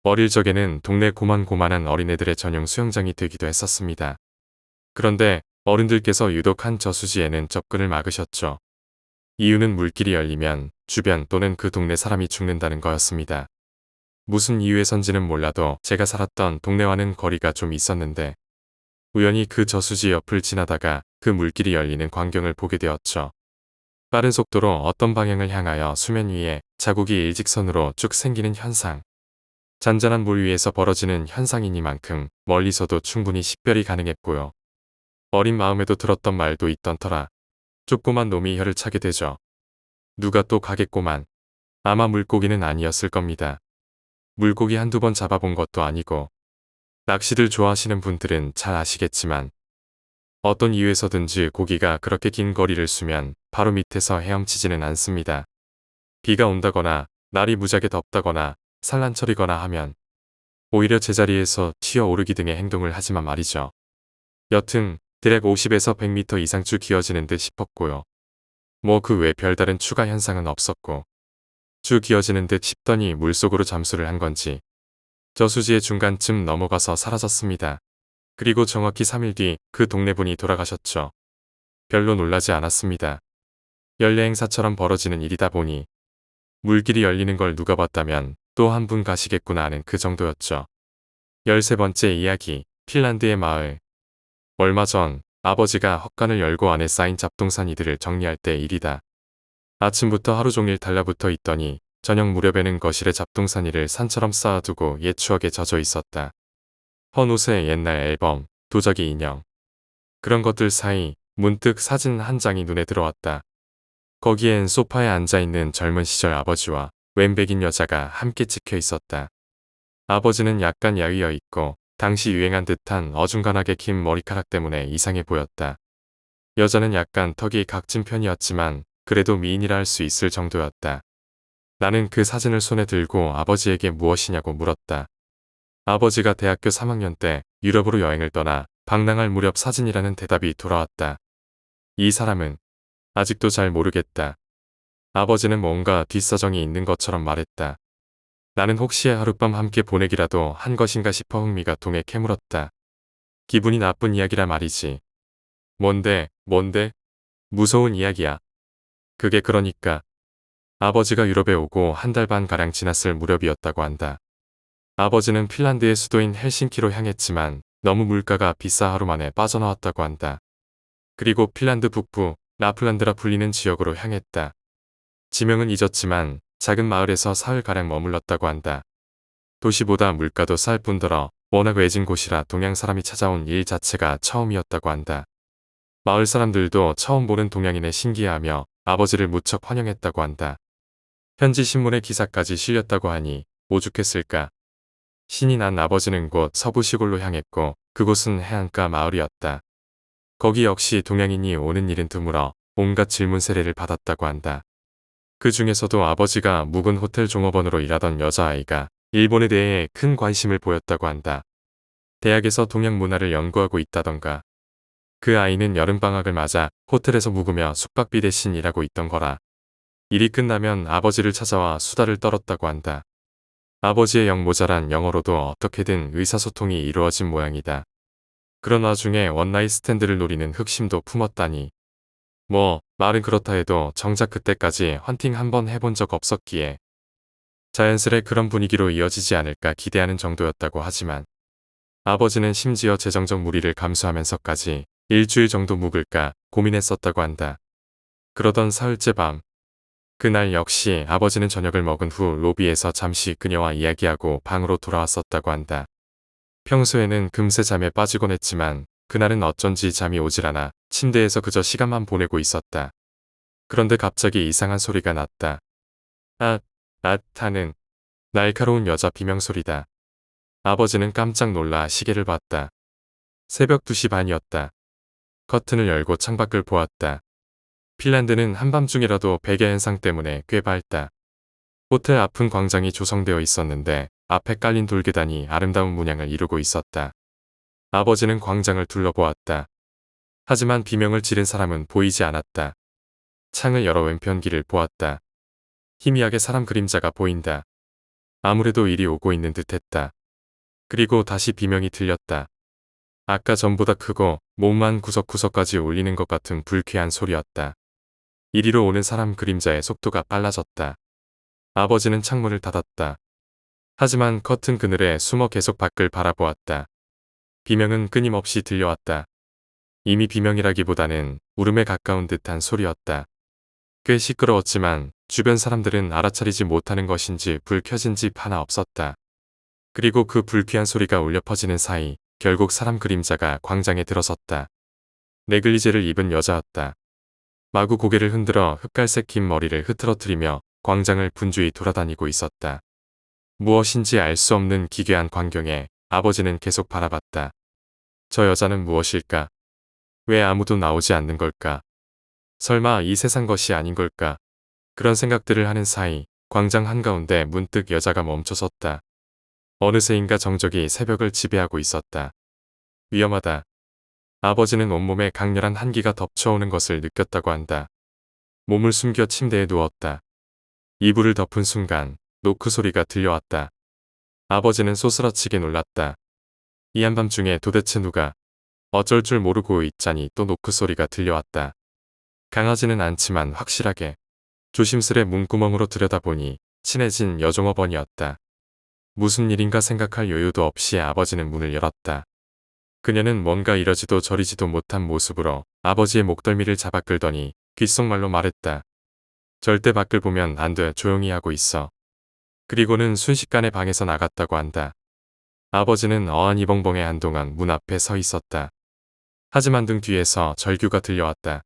어릴 적에는 동네 고만고만한 어린애들의 전용 수영장이 되기도 했었습니다. 그런데 어른들께서 유독 한 저수지에는 접근을 막으셨죠. 이유는 물길이 열리면 주변 또는 그 동네 사람이 죽는다는 거였습니다. 무슨 이유에선지는 몰라도 제가 살았던 동네와는 거리가 좀 있었는데 우연히 그 저수지 옆을 지나다가 그 물길이 열리는 광경을 보게 되었죠. 빠른 속도로 어떤 방향을 향하여 수면 위에 자국이 일직선으로 쭉 생기는 현상. 잔잔한 물 위에서 벌어지는 현상이니만큼 멀리서도 충분히 식별이 가능했고요. 어린 마음에도 들었던 말도 있던 터라 조그만 놈이 혀를 차게 되죠. 누가 또 가겠고만. 아마 물고기는 아니었을 겁니다. 물고기 한두 번 잡아본 것도 아니고 낚시들 좋아하시는 분들은 잘 아시겠지만 어떤 이유에서든지 고기가 그렇게 긴 거리를 수면 바로 밑에서 헤엄치지는 않습니다. 비가 온다거나 날이 무지하게 덥다거나 산란철이거나 하면 오히려 제자리에서 튀어오르기 등의 행동을 하지만 말이죠. 여튼 대략 50에서 100m 이상 쭉 기어지는 듯 싶었고요. 뭐 그 외 별다른 추가 현상은 없었고 쭉 기어지는 듯 싶더니 물속으로 잠수를 한 건지 저수지의 중간쯤 넘어가서 사라졌습니다. 그리고 정확히 3일 뒤 그 동네 분이 돌아가셨죠. 별로 놀라지 않았습니다. 연례 행사처럼 벌어지는 일이다 보니 물길이 열리는 걸 누가 봤다면 또 한 분 가시겠구나 하는 그 정도였죠. 13번째 이야기, 핀란드의 마을. 얼마 전 아버지가 헛간을 열고 안에 쌓인 잡동사니들을 정리할 때 일이다. 아침부터 하루 종일 달라붙어 있더니 저녁 무렵에는 거실에 잡동사니를 산처럼 쌓아두고 옛 추억에 젖어 있었다. 헌 옷에 옛날 앨범, 도자기 인형. 그런 것들 사이 문득 사진 한 장이 눈에 들어왔다. 거기엔 소파에 앉아있는 젊은 시절 아버지와 왼백인 여자가 함께 찍혀 있었다. 아버지는 약간 야위어 있고 당시 유행한 듯한 어중간하게 긴 머리카락 때문에 이상해 보였다. 여자는 약간 턱이 각진 편이었지만 그래도 미인이라 할 수 있을 정도였다. 나는 그 사진을 손에 들고 아버지에게 무엇이냐고 물었다. 아버지가 대학교 3학년 때 유럽으로 여행을 떠나 방랑할 무렵 사진이라는 대답이 돌아왔다. 이 사람은 아직도 잘 모르겠다. 아버지는 뭔가 뒷사정이 있는 것처럼 말했다. 나는 혹시 하룻밤 함께 보내기라도 한 것인가 싶어 흥미가 동해 캐물었다. 기분이 나쁜 이야기라 말이지. 뭔데? 무서운 이야기야. 그게 그러니까 아버지가 유럽에 오고 한 달 반 가량 지났을 무렵이었다고 한다. 아버지는 핀란드의 수도인 헬싱키로 향했지만 너무 물가가 비싸 하루 만에 빠져나왔다고 한다. 그리고 핀란드 북부 라플란드라 불리는 지역으로 향했다. 지명은 잊었지만 작은 마을에서 사흘가량 머물렀다고 한다. 도시보다 물가도 쌀 뿐더러 워낙 외진 곳이라 동양 사람이 찾아온 일 자체가 처음이었다고 한다. 마을 사람들도 처음 보는 동양인에 신기해하며 아버지를 무척 환영했다고 한다. 현지 신문의 기사까지 실렸다고 하니 오죽했을까. 신이 난 아버지는 곧 서부 시골로 향했고 그곳은 해안가 마을이었다. 거기 역시 동양인이 오는 일은 드물어 온갖 질문 세례를 받았다고 한다. 그 중에서도 아버지가 묵은 호텔 종업원으로 일하던 여자아이가 일본에 대해 큰 관심을 보였다고 한다. 대학에서 동양 문화를 연구하고 있다던가. 그 아이는 여름방학을 맞아 호텔에서 묵으며 숙박비 대신 일하고 있던 거라. 일이 끝나면 아버지를 찾아와 수다를 떨었다고 한다. 아버지의 영 모자란 영어로도 어떻게든 의사소통이 이루어진 모양이다. 그런 와중에 원나잇 스탠드를 노리는 흑심도 품었다니. 말은 그렇다 해도 정작 그때까지 헌팅 한번 해본 적 없었기에 자연스레 그런 분위기로 이어지지 않을까 기대하는 정도였다고 하지만 아버지는 심지어 재정적 무리를 감수하면서까지 일주일 정도 묵을까 고민했었다고 한다. 그러던 사흘째 밤, 그날 역시 아버지는 저녁을 먹은 후 로비에서 잠시 그녀와 이야기하고 방으로 돌아왔었다고 한다. 평소에는 금세 잠에 빠지곤 했지만 그날은 어쩐지 잠이 오질 않아 침대에서 그저 시간만 보내고 있었다. 그런데 갑자기 이상한 소리가 났다. 하는 날카로운 여자 비명소리다. 아버지는 깜짝 놀라 시계를 봤다. 새벽 2시 반이었다. 커튼을 열고 창밖을 보았다. 핀란드는 한밤중이라도 백야 현상 때문에 꽤 밝다. 호텔 앞은 광장이 조성되어 있었는데 앞에 깔린 돌계단이 아름다운 문양을 이루고 있었다. 아버지는 광장을 둘러보았다. 하지만 비명을 지른 사람은 보이지 않았다. 창을 열어 왼편 길을 보았다. 희미하게 사람 그림자가 보인다. 아무래도 일이 오고 있는 듯했다. 그리고 다시 비명이 들렸다. 아까 전보다 크고 몸만 구석구석까지 울리는 것 같은 불쾌한 소리였다. 이리로 오는 사람 그림자의 속도가 빨라졌다. 아버지는 창문을 닫았다. 하지만 커튼 그늘에 숨어 계속 밖을 바라보았다. 비명은 끊임없이 들려왔다. 이미 비명이라기보다는 울음에 가까운 듯한 소리였다. 꽤 시끄러웠지만 주변 사람들은 알아차리지 못하는 것인지 불 켜진 집 하나 없었다. 그리고 그 불쾌한 소리가 울려 퍼지는 사이 결국 사람 그림자가 광장에 들어섰다. 네글리제를 입은 여자였다. 마구 고개를 흔들어 흑갈색 긴 머리를 흐트러뜨리며 광장을 분주히 돌아다니고 있었다. 무엇인지 알 수 없는 기괴한 광경에 아버지는 계속 바라봤다. 저 여자는 무엇일까? 왜 아무도 나오지 않는 걸까? 설마 이 세상 것이 아닌 걸까? 그런 생각들을 하는 사이 광장 한가운데 문득 여자가 멈춰섰다. 어느새인가 정적이 새벽을 지배하고 있었다. 위험하다. 아버지는 온몸에 강렬한 한기가 덮쳐오는 것을 느꼈다고 한다. 몸을 숨겨 침대에 누웠다. 이불을 덮은 순간 노크 소리가 들려왔다. 아버지는 소스라치게 놀랐다. 이 한밤중에 도대체 누가 어쩔 줄 모르고 있자니 또 노크 소리가 들려왔다. 강하지는 않지만 확실하게 조심스레 문구멍으로 들여다보니 친해진 여종업원이었다. 무슨 일인가 생각할 여유도 없이 아버지는 문을 열었다. 그녀는 뭔가 이러지도 저리지도 못한 모습으로 아버지의 목덜미를 잡아 끌더니 귓속말로 말했다. 절대 밖을 보면 안 돼. 조용히 하고 있어. 그리고는 순식간에 방에서 나갔다고 한다. 아버지는 어안이벙벙해 한동안 문 앞에 서 있었다. 하지만 등 뒤에서 절규가 들려왔다.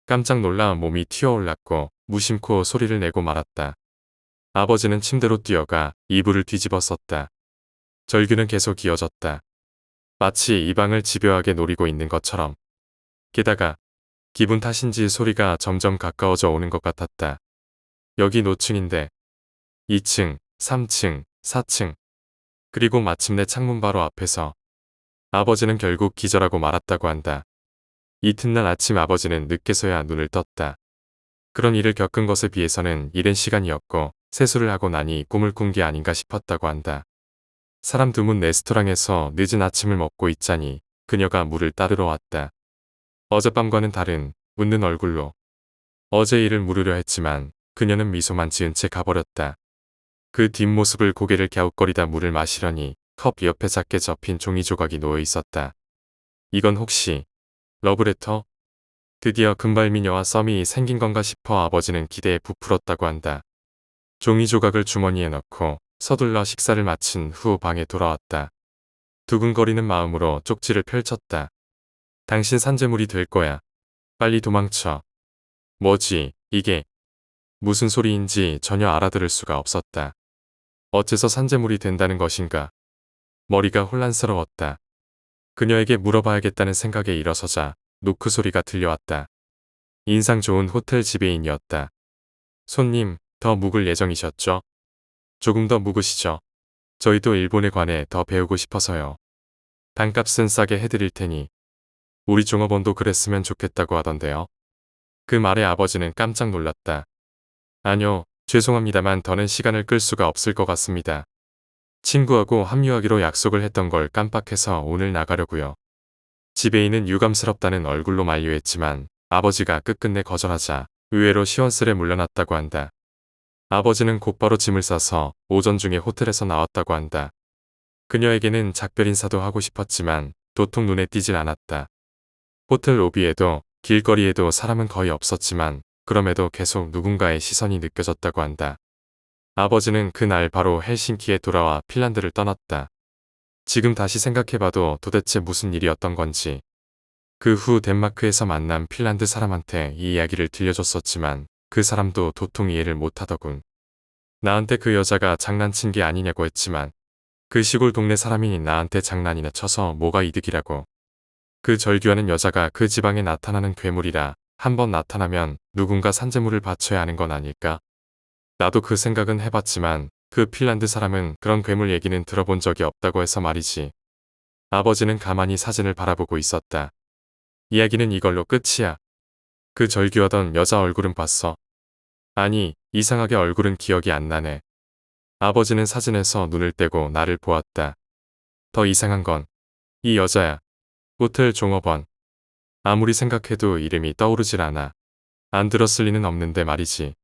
깜짝 놀라 몸이 튀어올랐고 무심코 소리를 내고 말았다. 아버지는 침대로 뛰어가 이불을 뒤집어 썼다. 절규는 계속 이어졌다. 마치 이 방을 집요하게 노리고 있는 것처럼. 게다가 기분 탓인지 소리가 점점 가까워져 오는 것 같았다. 여기 노층인데 2층, 3층, 4층. 그리고 마침내 창문 바로 앞에서 아버지는 결국 기절하고 말았다고 한다. 이튿날 아침 아버지는 늦게서야 눈을 떴다. 그런 일을 겪은 것에 비해서는 이른 시간이었고 세수를 하고 나니 꿈을 꾼 게 아닌가 싶었다고 한다. 사람 드문 레스토랑에서 늦은 아침을 먹고 있자니 그녀가 물을 따르러 왔다. 어젯밤과는 다른 웃는 얼굴로. 어제 일을 물으려 했지만 그녀는 미소만 지은 채 가버렸다. 그 뒷모습을 고개를 갸웃거리다 물을 마시려니 컵 옆에 작게 접힌 종이 조각이 놓여 있었다. 이건 혹시 러브레터? 드디어 금발미녀와 썸이 생긴 건가 싶어 아버지는 기대에 부풀었다고 한다. 종이 조각을 주머니에 넣고 서둘러 식사를 마친 후 방에 돌아왔다. 두근거리는 마음으로 쪽지를 펼쳤다. 당신 산재물이 될 거야. 빨리 도망쳐. 뭐지, 이게? 무슨 소리인지 전혀 알아들을 수가 없었다. 어째서 산재물이 된다는 것인가? 머리가 혼란스러웠다. 그녀에게 물어봐야겠다는 생각에 일어서자 노크 소리가 들려왔다. 인상 좋은 호텔 지배인이었다. 손님, 더 묵을 예정이셨죠? 조금 더 묵으시죠. 저희도 일본에 관해 더 배우고 싶어서요. 단값은 싸게 해드릴 테니. 우리 종업원도 그랬으면 좋겠다고 하던데요. 그 말에 아버지는 깜짝 놀랐다. 아니요, 죄송합니다만 더는 시간을 끌 수가 없을 것 같습니다. 친구하고 합류하기로 약속을 했던 걸 깜빡해서 오늘 나가려고요. 지배인은 유감스럽다는 얼굴로 만류했지만 아버지가 끝끝내 거절하자 의외로 시원스레 물러났다고 한다. 아버지는 곧바로 짐을 싸서 오전 중에 호텔에서 나왔다고 한다. 그녀에게는 작별 인사도 하고 싶었지만 도통 눈에 띄질 않았다. 호텔 로비에도 길거리에도 사람은 거의 없었지만 그럼에도 계속 누군가의 시선이 느껴졌다고 한다. 아버지는 그날 바로 헬싱키에 돌아와 핀란드를 떠났다. 지금 다시 생각해봐도 도대체 무슨 일이었던 건지. 그 후 덴마크에서 만난 핀란드 사람한테 이 이야기를 들려줬었지만 그 사람도 도통 이해를 못하더군. 나한테 그 여자가 장난친 게 아니냐고 했지만 그 시골 동네 사람이 나한테 장난이나 쳐서 뭐가 이득이라고. 그 절규하는 여자가 그 지방에 나타나는 괴물이라 한번 나타나면 누군가 산재물을 바쳐야 하는 건 아닐까? 나도 그 생각은 해봤지만 그 핀란드 사람은 그런 괴물 얘기는 들어본 적이 없다고 해서 말이지. 아버지는 가만히 사진을 바라보고 있었다. 이야기는 이걸로 끝이야. 그 절규하던 여자 얼굴은 봤어. 아니, 이상하게 얼굴은 기억이 안 나네. 아버지는 사진에서 눈을 떼고 나를 보았다. 더 이상한 건 이 여자야. 호텔 종업원. 아무리 생각해도 이름이 떠오르질 않아. 안 들었을 리는 없는데 말이지.